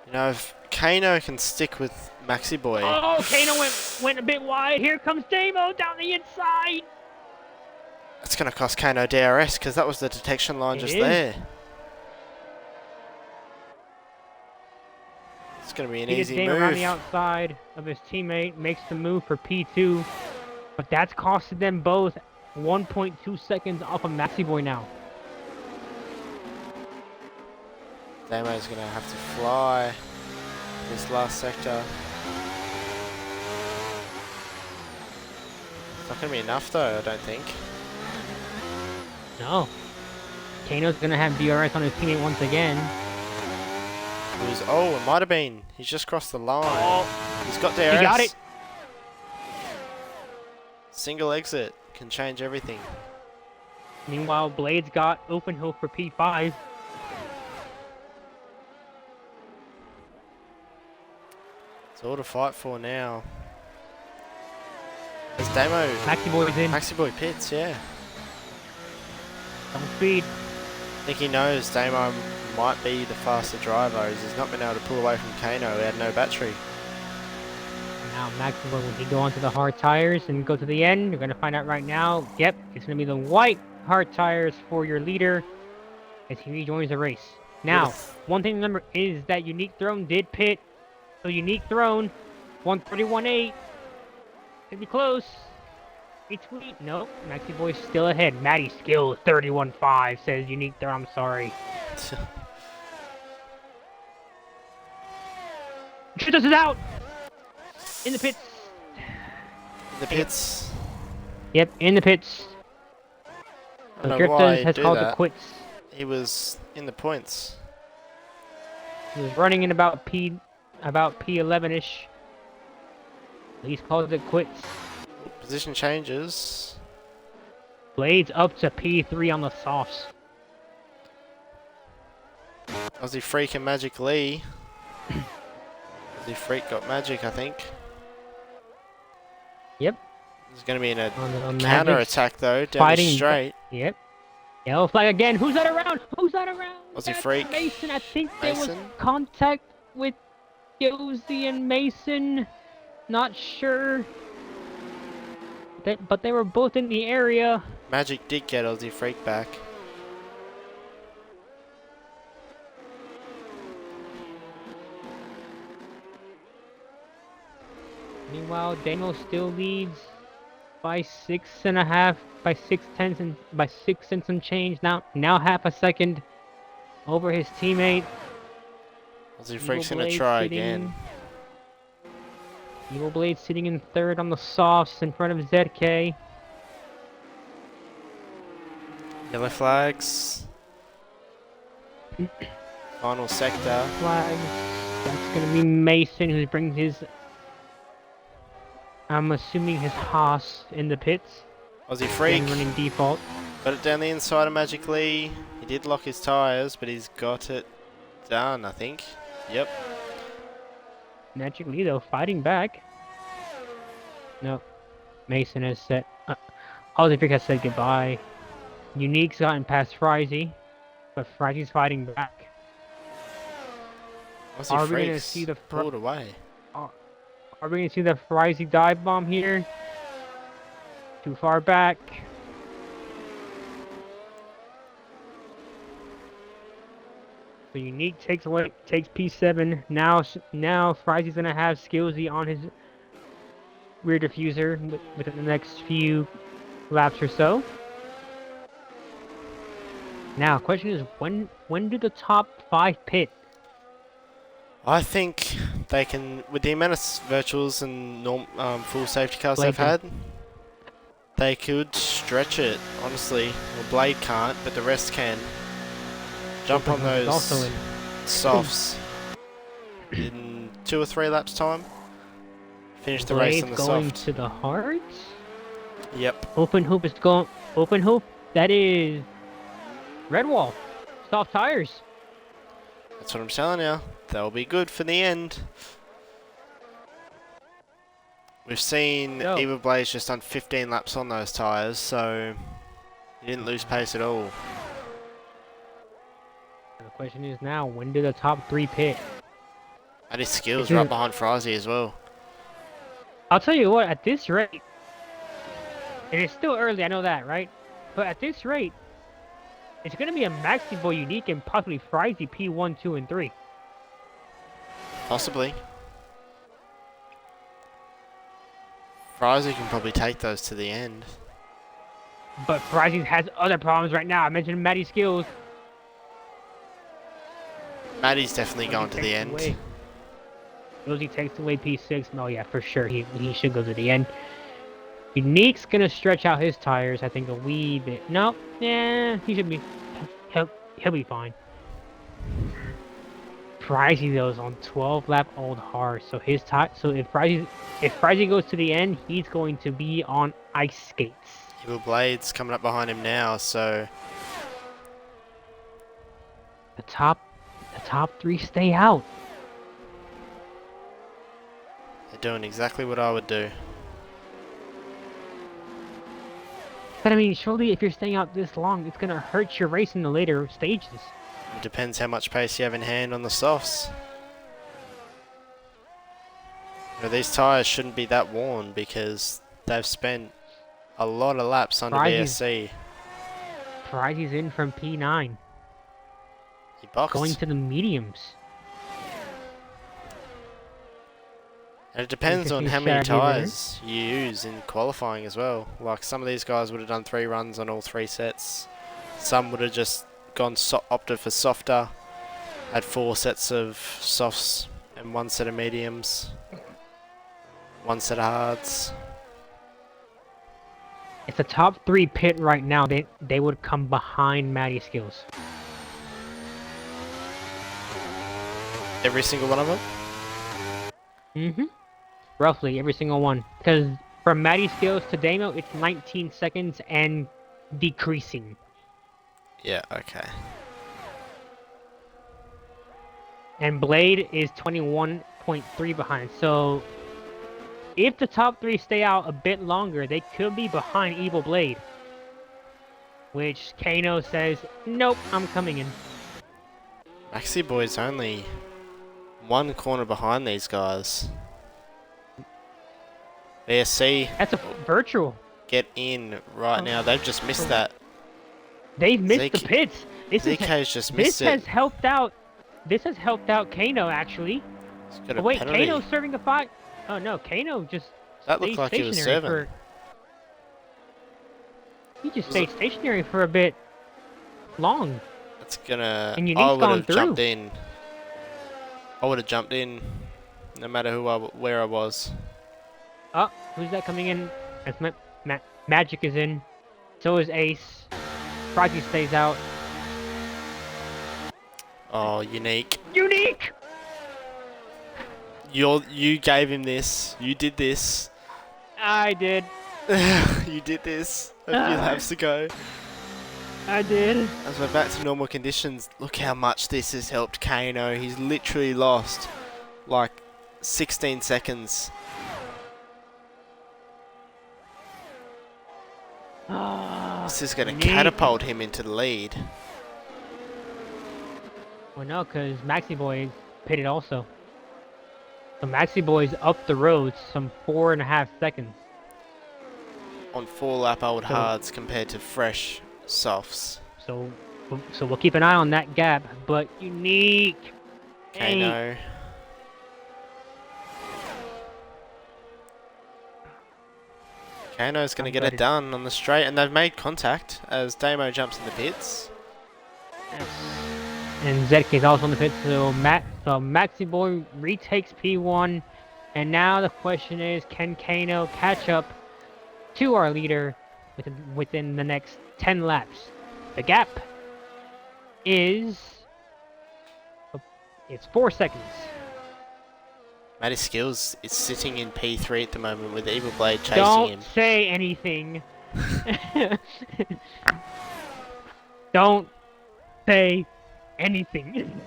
You know, if Kano can stick with Maxi Boy. Oh, Kano went a bit wide. Here comes Damo down the inside. It's going to cost Kano DRS because that was the detection line just there. It's going to be an easy move. Around the outside of his teammate, makes the move for P2, but that's costed them both 1.2 seconds off of Maxi Boy now. Damo's going to have to fly this last sector. It's not going to be enough though, I don't think. No. Kano's going to have DRS on his teammate once again. Oh, it might have been. He's just crossed the line. Oh, he's got DRS. He got it. Single exit can change everything. Meanwhile, Blade's got open hook for P5. all to fight for now. There's Damo. Maxi Boy's in. Maxi Boy pits, yeah. Double speed. I think he knows Damo might be the faster driver, as he's not been able to pull away from Kano. He had no battery. Now Maxi Boy, will he go onto the hard tires and go to the end? You're going to find out right now. Yep, it's going to be the white hard tires for your leader as he rejoins the race. Now, one thing to remember is that Unique Throne did pit. So Unique Throne, 131.8. Could be close. Retweet. Nope. Maxi Boy's still ahead. Matty Skills, 31.5 says Unique Throne. I'm sorry. Tritos is out! In the pits. In the pits. Yep, in the pits. I So don't know why Drifters he'd has do called that. it quits. He was in the points. He was running in about P11-ish. He's called it quits. Position changes. Blades up to P3 on the softs. Aussie Freak and Magic Lee. Aussie Freak got Magic, I think. Yep. There's going to be a On counter Magic's attack though, down fighting the straight. Yep. Yellow flag again. Who's that around? Who's that around? Aussie That's Freak. Mason. I think there was Mason. contact with Yosi and Mason. Not sure. But they were both in the area. Magic did get Aussie Freak back. Meanwhile, Daniel still leads by 6.5, by 6/10 and by 6 and some change. Now half a second over his teammate. Aussie Freak's going to try again. Evil Blade sitting in third on the softs in front of ZK. Yellow flags. Final sector. Flags. That's gonna be Mason who brings his, I'm assuming his Haas in the pits. Aussie Freak. And running default. Got it down the inside of Magic Lee. He did lock his tyres, but he's got it done, I think. Yep. Magic Lee though fighting back. Nope. Mason has set. Aussie Freak has said goodbye. Unique's gotten past Frizy, but Frizy's fighting back. Aussie Are we gonna Freak's see the pulled away. Are we gonna see the Frizy dive bomb here? Too far back. So Unique takes P7. Now Frizy's gonna have Skillsy on his rear diffuser within the next few laps or so. Now, question is, when do the top 5 pit? I think they can, with the amount of virtuals and full safety cars they've had, they could stretch it, honestly. Well, Blade can't, but the rest can. Jump on those softs in 2 or 3 laps time. Finish the race on the going soft. to the hards? Yep. Open hoop is going. Open hoop. That is red wall. Soft tires. That's what I'm telling you. They'll be good for the end. We've seen Eva Blaze just done 15 laps on those tyres, so he didn't lose pace at all. The question is now, when do the top 3 pit? And his skills right behind Frizy as well. I'll tell you what, at this rate, and it's still early, I know that, right? But at this rate, it's going to be a Maxi Boy Unique and possibly Frizy P1, 2, and 3. Possibly. Frizy can probably take those to the end. But Frizy has other problems right now. I mentioned Matty Skills. Matty's definitely going to the end. Rosie takes away P6. Oh yeah, for sure. He should go to the end. Unique's gonna stretch out his tires, I think, a wee bit. No, yeah, he should be. He'll be fine. Frizy though is on 12 lap old hard, so his tire. So if Frizy goes to the end, he's going to be on ice skates. Evil Blade's coming up behind him now, so the top 3 stay out. doing exactly what I would do. But I mean, surely if you're staying out this long, it's gonna hurt your race in the later stages. It depends how much pace you have in hand on the softs. These tyres shouldn't be that worn because they've spent a lot of laps under VSC. Prizes in from P9. He boxed. Going to the mediums. And it depends on how many tyres you use in qualifying as well. Like some of these guys would have done 3 runs on all 3 sets. Some would have just opted for softer, had 4 sets of softs and 1 set of mediums, 1 set of hards. If the top 3 pit right now, they would come behind Matty Skills. Every single one of them? Mm-hmm. Roughly every single one. Because from Matty Skills to Damo, it's 19 seconds and decreasing. Yeah, okay. And Blade is 21.3 behind. So if the top 3 stay out a bit longer, they could be behind Evil Blade. Which Kano says, nope, I'm coming in. Maxi Boy's only 1 corner behind these guys. VSC. That's a virtual. Get in right now. They've just missed that. They've missed the pits. ZK's just missed it. This has helped out. This has helped out Kano actually. Oh, wait, penalty. Kano's serving the fight. Oh no, Kano just. That looked like he was serving. He just stayed stationary for a bit long. That's gonna. And I would have jumped in. I would have jumped in, no matter where I was. Oh, who's that coming in? As Magic is in. So is Ace. Prodigy stays out. Oh, Unique. Unique! You gave him this. You did this. I did. You did this a few laps ago. I did. As we're back to normal conditions, look how much this has helped Kano. He's literally lost like 16 seconds. This is going to catapult him into the lead. Well, no, because Maxi Boy pitted also. So Maxi Boy's up the road some 4.5 seconds. On 4 lap old hards compared to fresh softs. So we'll keep an eye on that gap, but Unique. Kano. Kano's going to get it done on the straight, and they've made contact as Damo jumps in the pits. And ZK's also in the pits, so Maxi Boy retakes P1, and now the question is, can Kano catch up to our leader within the next 10 laps? The gap is it's 4 seconds. Matty Skills is sitting in P3 at the moment with Evil Blade chasing him. Don't say anything. Don't say anything.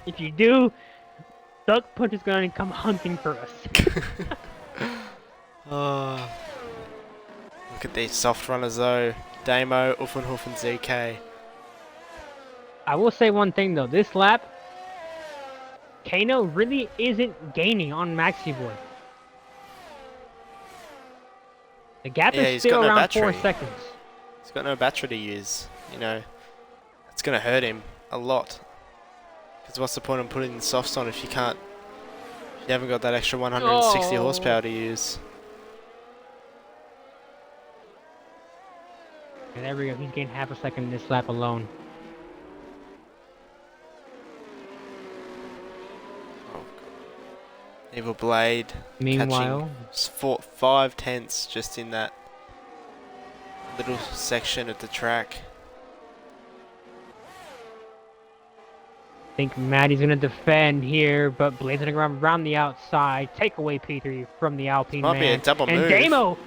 If you do, Duck Punch is going to come hunting for us. Oh, look at these soft runners though. Damo, Uffenhoff and ZK. I will say one thing though. This lap, Kano really isn't gaining on Maxi Boy. The gap is still around 4 seconds. He's got no battery to use. You know, it's going to hurt him a lot. Because what's the point of putting the softs on if you can't, if you haven't got that extra 160 horsepower to use? And there we go. He's gained half a second in this lap alone. Evil Blade. Meanwhile, 5 tenths just in that little section of the track. I think Matty's going to defend here, but Blade's going to run around the outside, take away P3 from the Alpine man. Might be a double and move.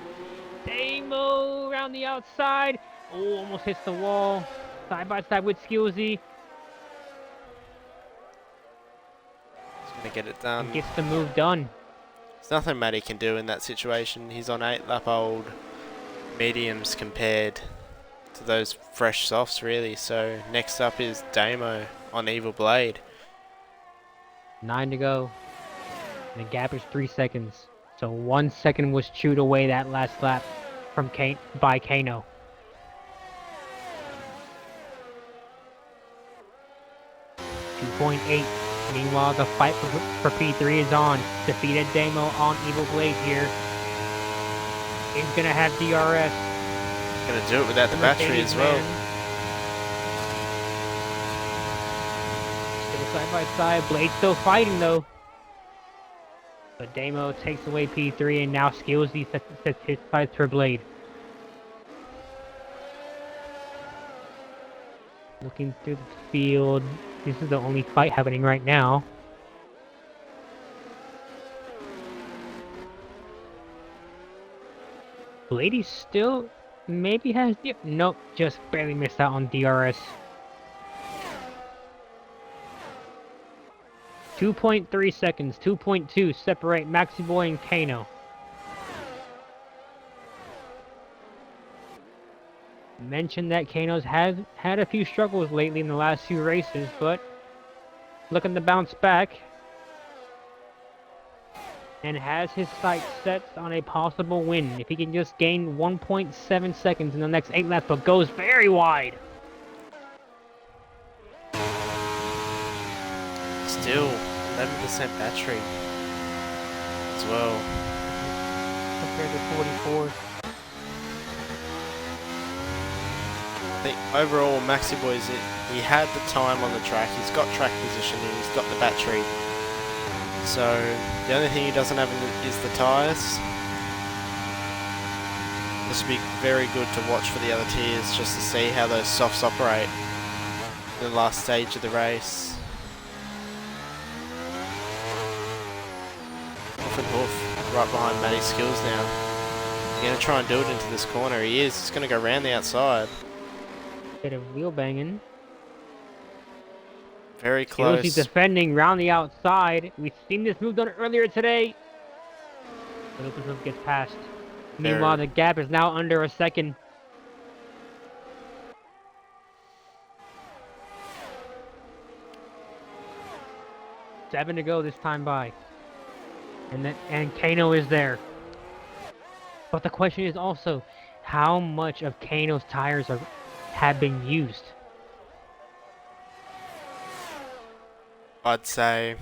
Damo around the outside. Oh, almost hits the wall. Side by side with Skillsy. He's going to get it done. And gets the move done. There's nothing Matty can do in that situation. He's on 8-lap-old mediums compared to those fresh softs, really. So next up is Damo on Evil Blade. 9 to go. And the gap is 3 seconds. So 1 second was chewed away that last lap from by Kano. .8. Meanwhile, the fight for P3 is on. Defeated Damo on Evil Blade here. He's gonna have DRS. Gonna do it without the battery as well. Still side by side. Blade still fighting though. But Damo takes away P3 and now Skillsy sets his sights for Blade. Looking through the field. This is the only fight happening right now. Blady still maybe has... Nope, just barely missed out on DRS. 2.3 seconds, 2.2 separate Maxi Boy and Kano. Mentioned that Kano's had a few struggles lately in the last few races, but looking to bounce back and has his sights set on a possible win if he can just gain 1.7 seconds in the next 8 laps, but goes very wide. Still 11% battery as well compared to 44. I think overall Maxi Boy's he had the time on the track, he's got track positioning, he's got the battery. So the only thing he doesn't have is the tyres. This will be very good to watch for the other tiers just to see how those softs operate in the last stage of the race. Hoof and Hoof right behind Matty's Skills now. He's going to try and do it into this corner. He is. He's going to go around the outside. Bit of wheel banging. Very close. He's defending round the outside. We've seen this move done earlier today. But Open Hoof gets past. Meanwhile, the gap is now under a second. Seven to go this time by. And Kano is there. But the question is also, how much of Kano's tires have been used? I'd say,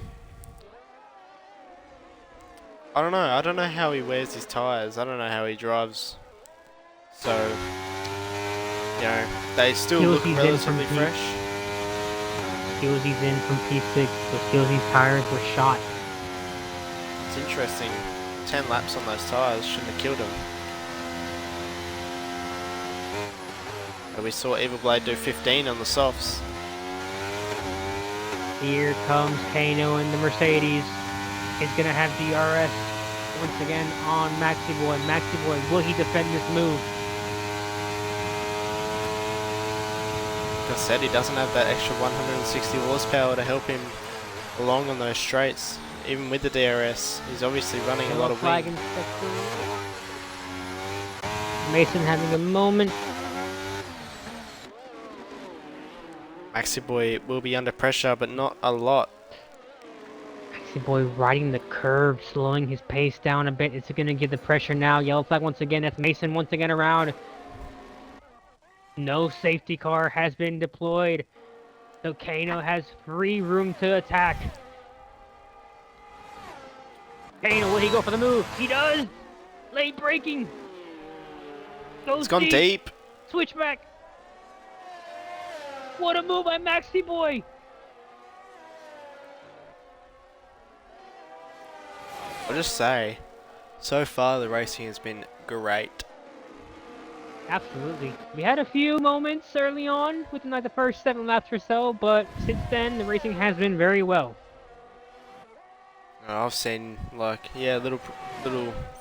I don't know. I don't know how he wears his tyres. I don't know how he drives. So, you know, they still look relatively fresh. Skillsy's in from P6, so Skillsy's tires were shot. It's interesting. 10 laps on those tyres shouldn't have killed him. And we saw Evil Blade do 15 on the softs. Here comes Kano in the Mercedes. He's gonna have DRS once again on Maxi Boy. Maxi Boy, will he defend this move? Like I said, he doesn't have that extra 160 horsepower to help him along on those straights. Even with the DRS, he's obviously running a lot of wing. Mason having a moment. Maxi Boy will be under pressure, but not a lot. Maxi Boy riding the curve, slowing his pace down a bit. It's going to get the pressure now. Yellow flag once again. That's Mason once again around. No safety car has been deployed. So Kano has free room to attack. Kano, will he go for the move? He does! Late braking. It's gone deep. Switchback. What a move by Maxi Boy! I'll just say, so far the racing has been great. Absolutely. We had a few moments early on within like the first 7 laps or so, but since then the racing has been very well. I've seen little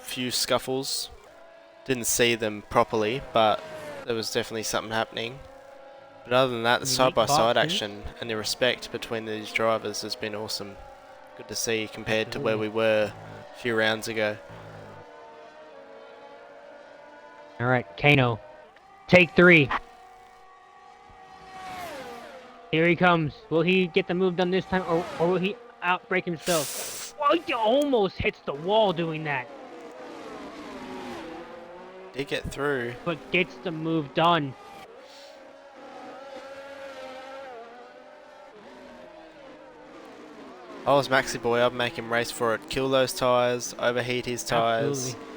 few scuffles. Didn't see them properly, but there was definitely something happening. But other than that, the side-by-side action and the respect between these drivers has been awesome. Good to see compared to where we were a few rounds ago. All right, Kano, take 3. Here he comes. Will he get the move done this time, or will he outbreak himself? Oh, he almost hits the wall doing that, Did get through. but gets the move done. If I was Maxi Boy, I'd make him race for it. Kill those tyres, overheat his tyres. Absolutely.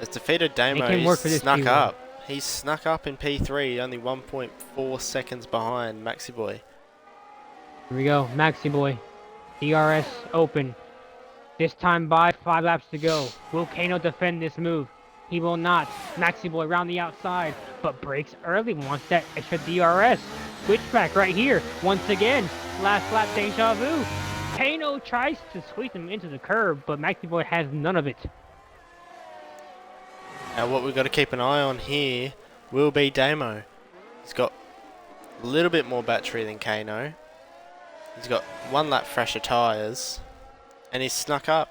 Has defeated Damo, Make him work for he's this snuck P1. up. He's snuck up in P3, only 1.4 seconds behind Maxi Boy. Here we go, Maxi Boy. DRS open. This time by 5 laps to go. Will Kano defend this move? He will not. Maxi Boy around the outside, but breaks early, wants that extra DRS. Switchback right here, once again. Last lap deja vu. Kano tries to squeeze him into the curb, but Maxi Boy has none of it. Now what we've got to keep an eye on here will be Damo. He's got a little bit more battery than Kano. He's got 1 lap fresher tyres. And he's snuck up.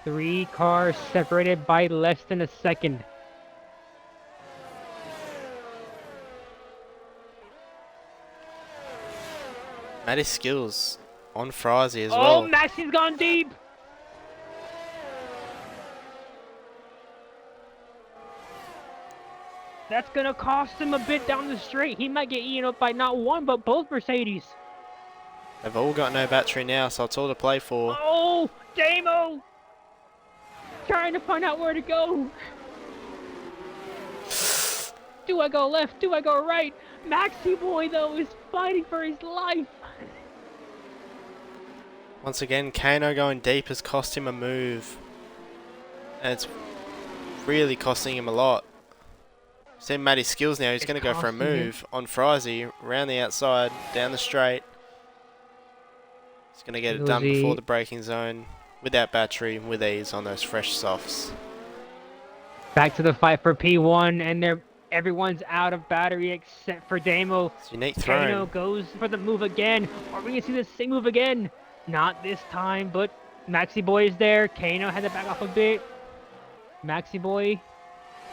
3 cars separated by less than a second. Matty Skills on Frizy as well. Oh, Maxi's gone deep! That's gonna cost him a bit down the straight. He might get eaten up by not one, but both Mercedes. They've all got no battery now, so it's all to play for. Oh, Damo! Trying to find out where to go. Do I go left? Do I go right? Maxi Boy, though, is fighting for his life. Once again, Kano going deep has cost him a move. And it's really costing him a lot. See Matty Skills now, he's going to go for a move on Frizy, around the outside, down the straight. He's going to get it done before the braking zone, without battery, with ease on those fresh softs. Back to the fight for P1, and everyone's out of battery except for Damo. It's a unique throw. Kano goes for the move again. Are we going to see the same move again? Not this time, but Maxi Boy is there. Kano had to back off a bit. Maxi Boy,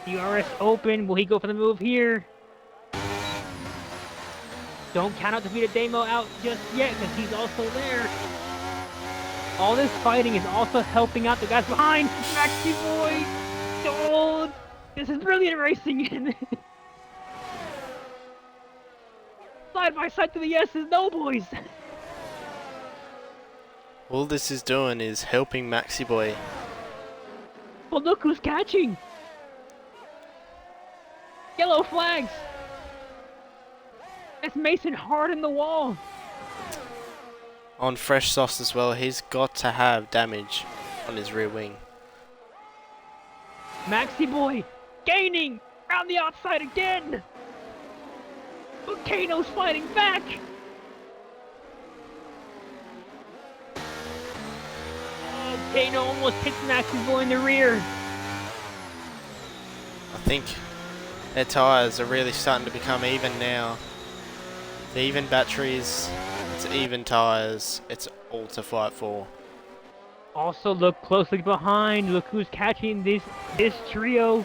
DRS open. Will he go for the move here? Don't count out defeated Damo out just yet, because he's also there. All this fighting is also helping out the guys behind. Maxi Boy! Oh, this is brilliant racing! Side by side to the yeses, no boys! All this is doing is helping Maxi Boy. Well, look who's catching! Yellow flags! That's Mason hard in the wall! On fresh softs as well, he's got to have damage on his rear wing. Maxi Boy gaining around the outside again! But Kano's fighting back! Oh, Kano almost hits Maxi Boy in the rear! I think their tyres are really starting to become even now. The even batteries, it's even tyres, it's all to fight for. Also look closely behind, look who's catching this trio.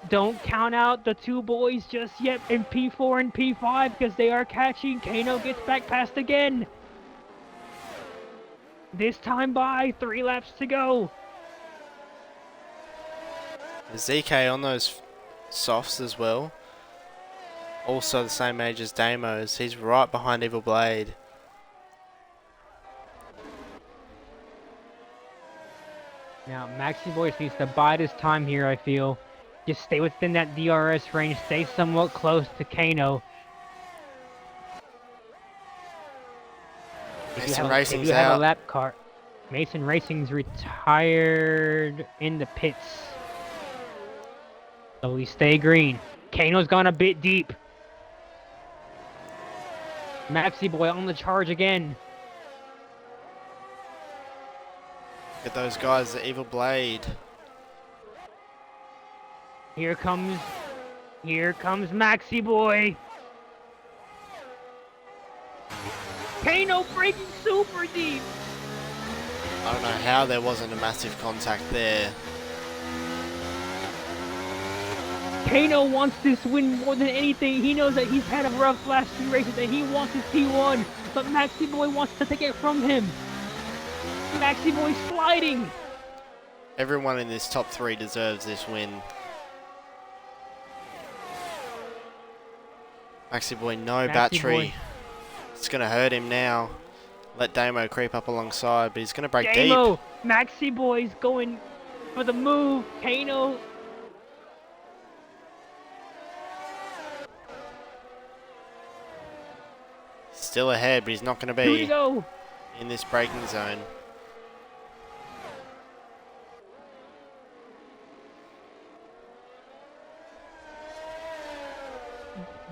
Don't count out the 2 boys just yet in P4 and P5 because they are catching. Kano gets back past again. This time by 3 laps to go. ZK on those softs as well. Also the same age as Damo's. He's right behind Evil Blade. Now Maxi Boy needs to bide his time here, I feel. Just stay within that DRS range, stay somewhat close to Kano. Mason Racing's you have out. a lap car. Mason Racing's retired in the pits. So we stay green. Kano's gone a bit deep. Maxi Boy on the charge again. Get those guys, the Evil Blade. Here comes Maxi Boy. Kano Kano braking super deep. I don't know how there wasn't a massive contact there. Kano wants this win more than anything. He knows that he's had a rough last 2 races and he wants his P1, but Maxi Boy wants to take it from him. Maxi Boy sliding. Everyone in this top 3 deserves this win. Maxi Boy, no battery. It's going to hurt him now. Let Damo creep up alongside, but he's going to break deep. Maxi Boy's going for the move. Kano. Still ahead, but he's not going to be in this braking zone.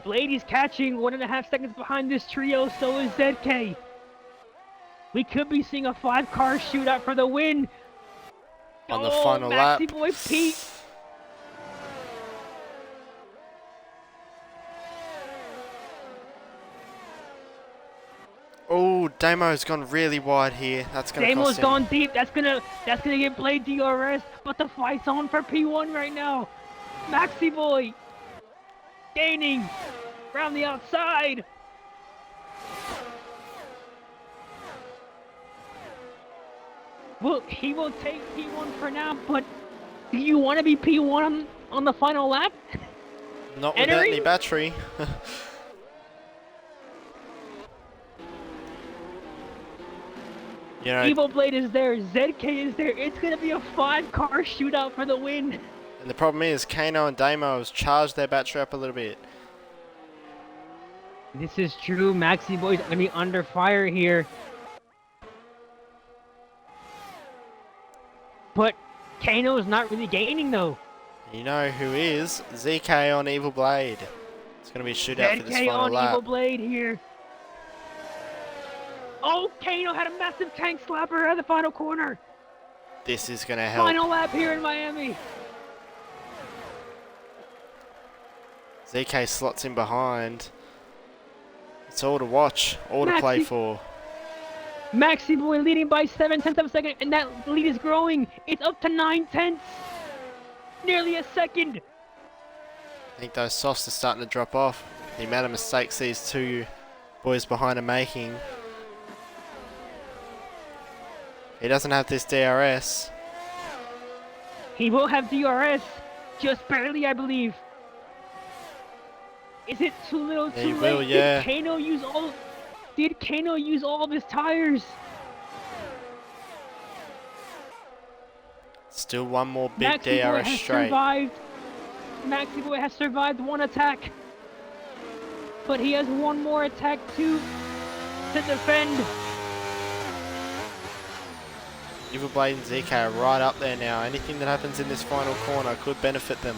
Blade is catching 1.5 seconds behind this trio, so is ZK. We could be seeing a 5-car shootout for the win. On the final lap. Maxi Boy Pete. Oh, Damo's gone really wide here. That's going to cost him. Damo's gone deep. That's gonna get Blade DRS, but the fight's on for P1 right now. Maxi Boy gaining around the outside. Well, he will take P1 for now, but do you want to be P1 on the final lap? Not without any battery. You know, Evil Blade is there, ZK is there. It's going to be a 5-car shootout for the win. And the problem is, Kano and Damo have charged their battery up a little bit. This is true. Maxi Boy's going to be under fire here. But Kano's not really gaining, though. You know who is? ZK on Evil Blade. It's going to be a shootout for this final lap. on Evil Blade here. Oh, Kano had a massive tank slapper at the final corner. This is going to help. Final lap here in Miami. ZK slots in behind. It's all to watch, all to play for. Maxi Boy leading by 7/10 of a second, and that lead is growing. It's up to 9/10. Nearly a second. I think those softs are starting to drop off. The amount of mistakes these two boys behind are making. He doesn't have this DRS. He will have DRS, just barely, I believe. Is it too little, too late? Will, yeah. Did Kano use all of his tires? Still one more big DRS straight. Maxi Boy has survived one attack, but he has one more attack to defend. Evil Blade and ZK are right up there now. Anything that happens in this final corner could benefit them.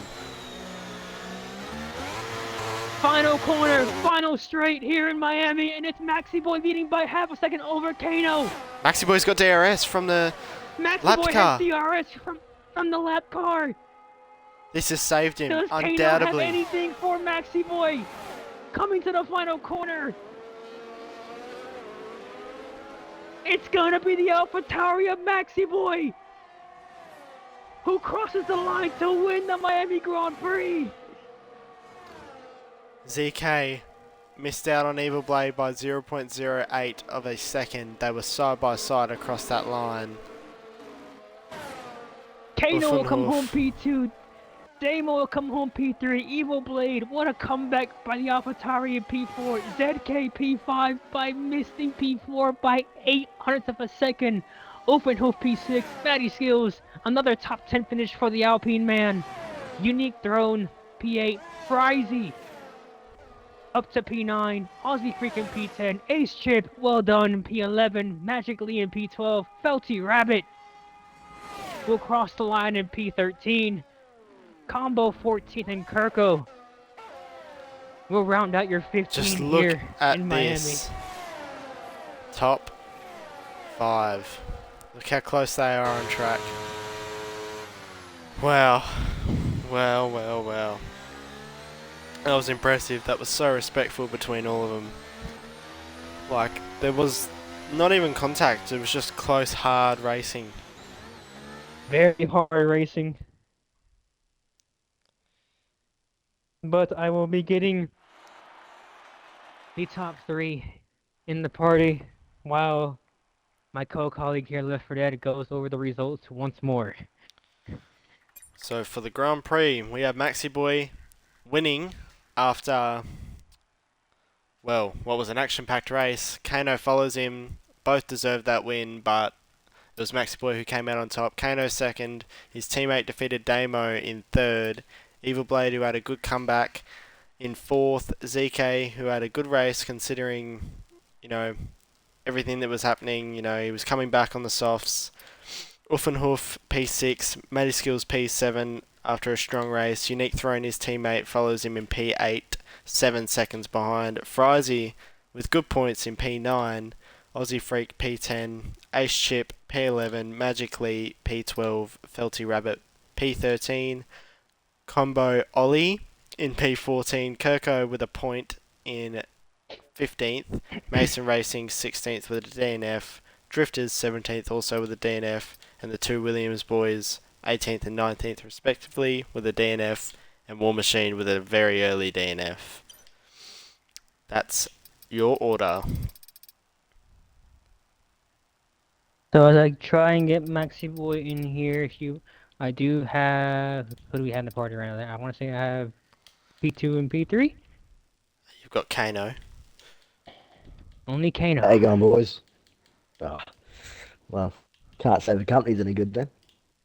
Final corner, final straight here in Miami, and it's Maxi Boy leading by half a second over Kano. Maxi Boy's got DRS from the lap Maxi Boy car. has DRS from the lap car. This has saved him, Does undoubtedly. Kano have anything for Maxi Boy? Coming to the final corner. It's gonna be the AlphaTauri of Maxi Boy, who crosses the line to win the Miami Grand Prix. ZK missed out on Evil Blade by 0.08 of a second. They were side by side across that line. Kano will come home P2. Damo will come home P3. Evil Blade, what a comeback by the AlphaTauri in P4. ZK P5 by missing P4 by 0.08 of a second. Offenhof P6. Matty Skills, another top 10 finish for the Alpine man. Unique Throne P8. Frizy up to P9. Aussie freaking P10. Ace Chip, well done, P11. Magically in P12. Felty Rabbit will cross the line in P13. Combo 14th and Kirko will round out your 15 Just look here at in Miami. this. Top 5. Look how close they are on track. Wow. Well, well, well. That was impressive. That was so respectful between all of them. Like, There was not even contact. It was just close, hard racing. Very hard racing. But I will be getting the top three in the party while my co-colleague here, Left 4 Dead, goes over the results once more. So for the Grand Prix, we have Maxi Boy winning after, well, what was an action-packed race. Kano follows him. Both deserved that win, but it was Maxi Boy who came out on top. Kano second. His teammate defeated Damo in third. Evil Blade, who had a good comeback, in fourth. ZK, who had a good race considering, you know, everything that was happening. You know, he was coming back on the softs. Uffenhoof P6, Skills P7 after a strong race. Unique Throne, his teammate, follows him in P8, 7 seconds behind. Frizy with good points in P9. Aussie Freak P10, Ace Chip P11, Magic Lee P12, Felty Rabbit P13, Combo Ollie in P14, Kirko with a point in 15th, Mason Racing 16th with a DNF, Drifters 17th also with a DNF, and the two Williams boys 18th and 19th respectively with a DNF, and War Machine with a very early DNF. That's your order. So as I try and get Maxi Boy in here, I do have, who do we have in the party right now? I want to say I have P2 and P3. You've got Kano. Only Kano. How you going, boys? Oh, well, can't say the company's any good then.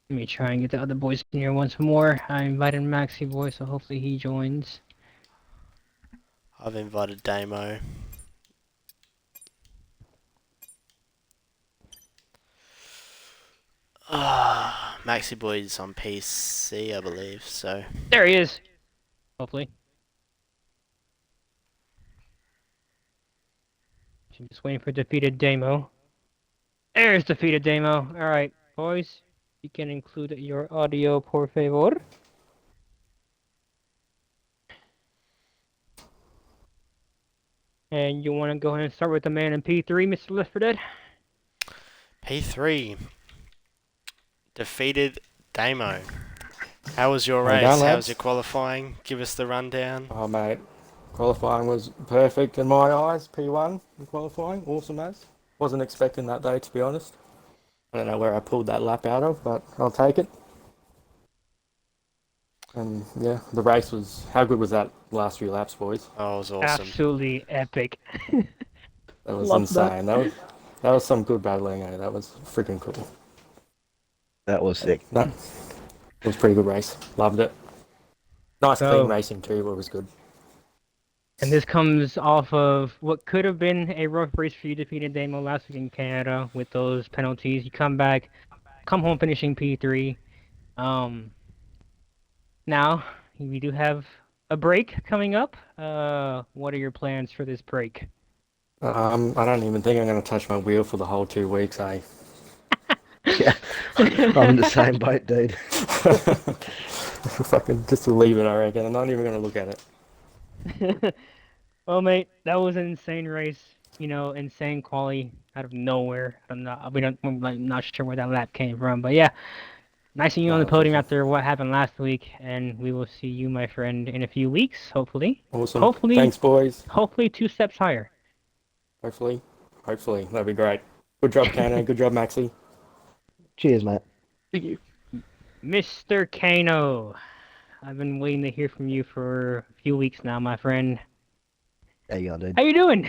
Let me try and get the other boys in here once more. I invited Maxi Boy, so hopefully he joins. I've invited Damo. Maxi Boy's on PC, I believe, so. There he is! Hopefully. Just waiting for defeated Damo. There's defeated Damo. Alright, boys. You can include your audio, por favor. And you want to go ahead and start with the man in P3, Mr. Left 4 Dead? P3 defeated Damo. How was your Well race? done, How lads. was your qualifying? Give us the rundown. Oh, mate. Qualifying was perfect in my eyes. P1 in qualifying. Awesome, as. Wasn't expecting that day, to be honest. I don't know where I pulled that lap out of, but I'll take it. And yeah, the race was. How good was that last few laps, boys? Oh, it was awesome. Absolutely epic. That was Love insane. That was some good battling, eh? That was freaking cool. That was sick. That was a pretty good race. Loved it. Nice So- clean racing too. It was good. And this comes off of what could have been a rough race for you defeating Damo last week in Canada with those penalties. You come back, come home finishing P3. Now, we do have a break coming up. What are your plans for this break? I don't even think I'm going to touch my wheel for the whole 2 weeks, eh? Yeah, I'm in the same boat, dude. Fucking just leave it, I reckon. I'm not even going to look at it. Well, mate, that was an insane race. You know, insane quality out of nowhere. I'm not sure where that lap came from, but yeah, nice seeing you on the podium after what happened last week, and we will see you, my friend, in a few weeks, hopefully. Awesome. Hopefully- Thanks, boys. Hopefully, 2 steps higher. Hopefully. That'd be great. Good job, Kano. Good job, Maxi. Cheers, mate. Thank you. Mr. Kano, I've been waiting to hear from you for a few weeks now, my friend. How you going, dude? How you doing?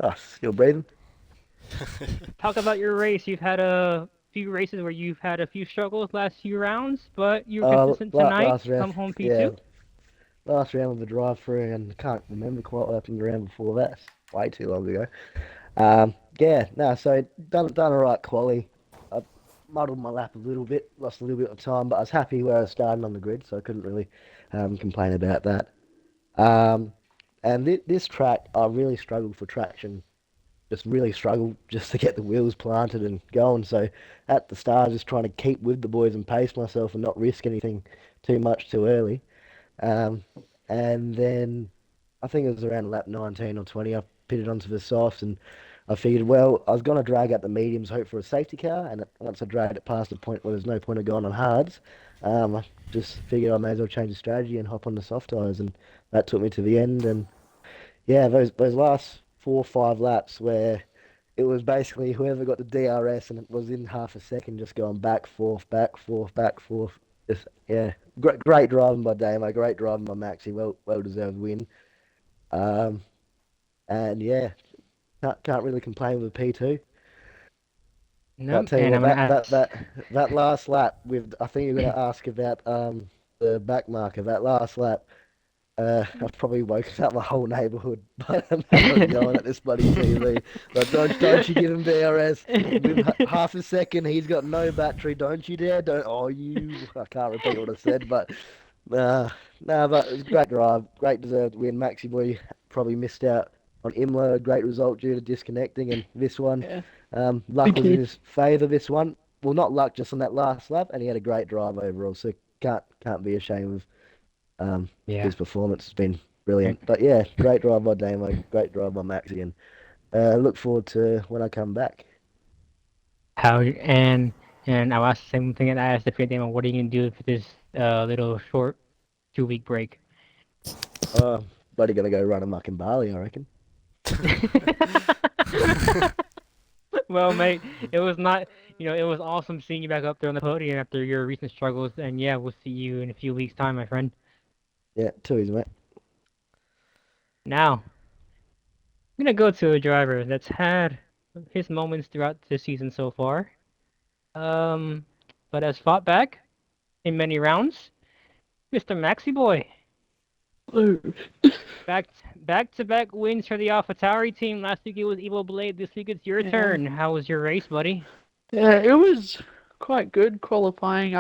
Oh, still breathing? Talk about your race. You've had a few races where you've had a few struggles last few rounds, but you were consistent tonight. Last round, Come home P2. yeah, last round of the drive-through, and I can't remember quite what happened the round before that. It's way too long ago. So done all right quali. I muddled my lap a little bit, lost a little bit of time, but I was happy where I was starting on the grid, so I couldn't really complain about that. And this track, I really struggled for traction. Just really struggled just to get the wheels planted and going. So at the start, just trying to keep with the boys and pace myself and not risk anything too much too early. And then I think it was around lap 19 or 20, I pitted onto the softs and I figured, well, I was going to drag out the mediums, hope for a safety car, and once I dragged it past the point where there's no point of going on hards, I just figured I may as well change the strategy and hop on the soft tyres, and that took me to the end. And yeah, those last 4 or 5 laps where it was basically whoever got the DRS and it was in half a second, just going back, forth, back, forth, back, forth. Just yeah, great driving by Damo, great driving by Maxi, well deserved win. Um, and yeah, can't really complain with a P2. But I Nope. tell you And what, I'm gonna ask. that last lap with I think you're going to ask about the back marker. That last lap, I've probably woken up my whole neighbourhood by the amount I was yelling at this bloody TV. Like, don't you give him DRS with half a second. He's got no battery. Don't you dare! Don't oh you! I can't repeat what I said, but nah, but it was a great drive, great deserved win. Maxi boy probably missed out on Imola, a great result due to disconnecting, and this one, Yeah. luck Thank was in you. his favour. This one, well, not luck, just on that last lap, and he had a great drive overall. So can't be ashamed of Yeah. his performance has been brilliant. But yeah, great drive by Damo, great drive by Maxi, and look forward to when I come back. How and I'll ask the same thing that I asked the Fiat Demo. What are you gonna do for this little short 2 week break? Uh, Bloody gonna go run amok in Bali, I reckon. Well, mate, it was not, it was awesome seeing you back up there on the podium after your recent struggles. And yeah, we'll see you in a few weeks' time, my friend. Yeah, two's mate. Now, I'm gonna go to a driver that's had his moments throughout the season so far. Um, but has fought back in many rounds. Mr. Maxi Boy. Ooh. Back back to back wins for the AlphaTauri team. Last week it was Evil Blade. This week it's your Yeah. turn. How was your race, buddy? Yeah, it was quite good qualifying.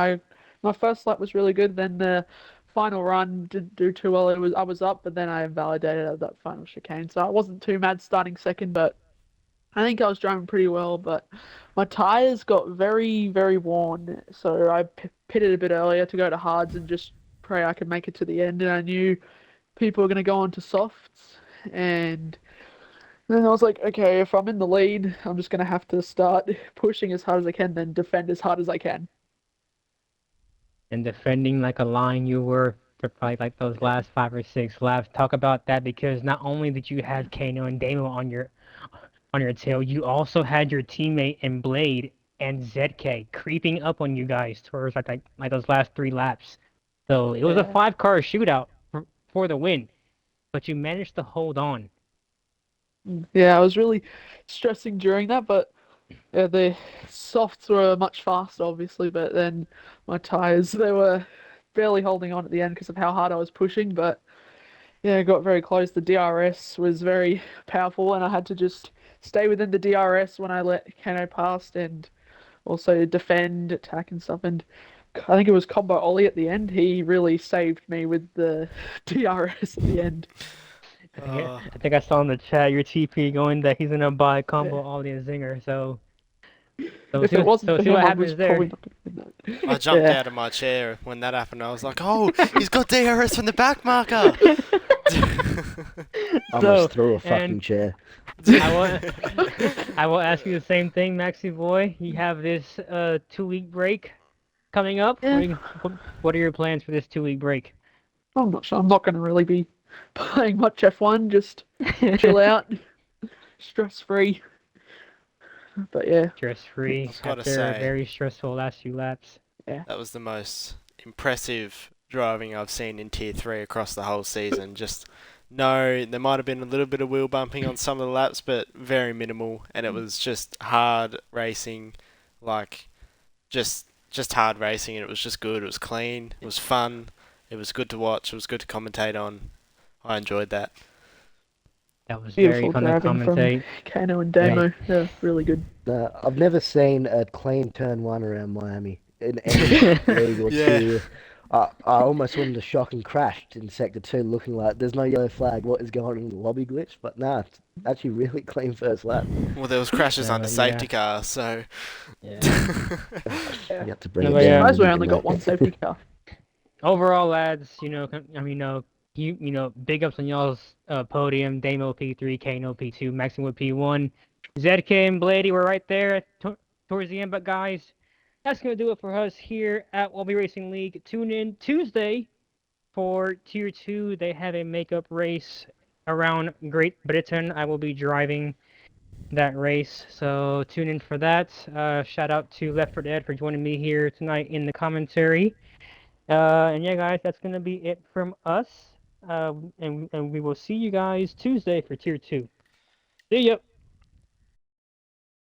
My first lap was really good. Then the final run didn't do too well. I was up, but then I invalidated at that final chicane, so I wasn't too mad starting second. But I think I was driving pretty well. But my tires got very very worn, so I pitted a bit earlier to go to hards and just pray I could make it to the end. And I knew people were going to go on to softs, and then I was like, okay, if I'm in the lead, I'm just gonna have to start pushing as hard as I can, then defend as hard as I can. And defending like a lion you were for probably like those last 5 or 6 laps. Talk about that because not only did you have Kano and Damo on your tail, you also had your teammate and Blade and ZK creeping up on you guys towards like those last 3 laps. So it was a Yeah. 5 car shootout for the win, but you managed to hold on. Yeah, I was really stressing during that, but the softs were much faster, obviously, but then my tires, they were barely holding on at the end because of how hard I was pushing, but yeah, I got very close. The DRS was very powerful, and I had to just stay within the DRS when I let Kano past and also defend, attack, and stuff. And I think it was Combo Ollie at the end. He really saved me with the DRS at the end. I think I saw in the chat your TP going that he's gonna buy combo all the zinger. So If it wasn't for see what him, I was happens there. probably not going to win that. I jumped Yeah. out of my chair when that happened. I was like, "Oh, he's got DRS from the back marker." I almost threw a fucking chair. I will ask you the same thing, Maxi boy. You have this 2 week break coming up. Yeah. What are your plans for this 2 week break? I'm not sure. I'm not going to really be playing much F1, just chill out, stress free. But yeah, Stress free I've gotta after a say- very stressful last few laps. That was the most impressive driving I've seen in Tier 3 across the whole season. Just, no, there might have been a little bit of wheel bumping on some of the laps, but very minimal. And it was just hard racing, like, just hard racing. And it was just good. It was clean. It was fun. It was good to watch. It was good to commentate on. I enjoyed that. That was beautiful very fun to driving from commentate. Kano and Damo. They're really good. I've never seen a clean turn one around Miami in any league or Yeah. tier. I almost went into shock and crashed in Sector 2 looking like there's no yellow flag. What is going on in the lobby glitch? But nah, it's actually really clean first lap. Well, there was crashes under yeah. safety cars, so... Yeah. You have to bring No, it but down. yeah. Surprised we when you only can got one safety car. Overall, lads, big ups on y'all's podium. Damo P3, Kano P2, Maximum P1. ZK and Blady were right there towards the end, but guys, that's going to do it for us here at Wobby Racing League. Tune in Tuesday for Tier 2. They have a makeup race around Great Britain. I will be driving that race, so tune in for that. Shout out to Left 4 Dead for joining me here tonight in the commentary. And yeah, guys, that's going to be it from us. And we will see you guys Tuesday for Tier 2. See ya!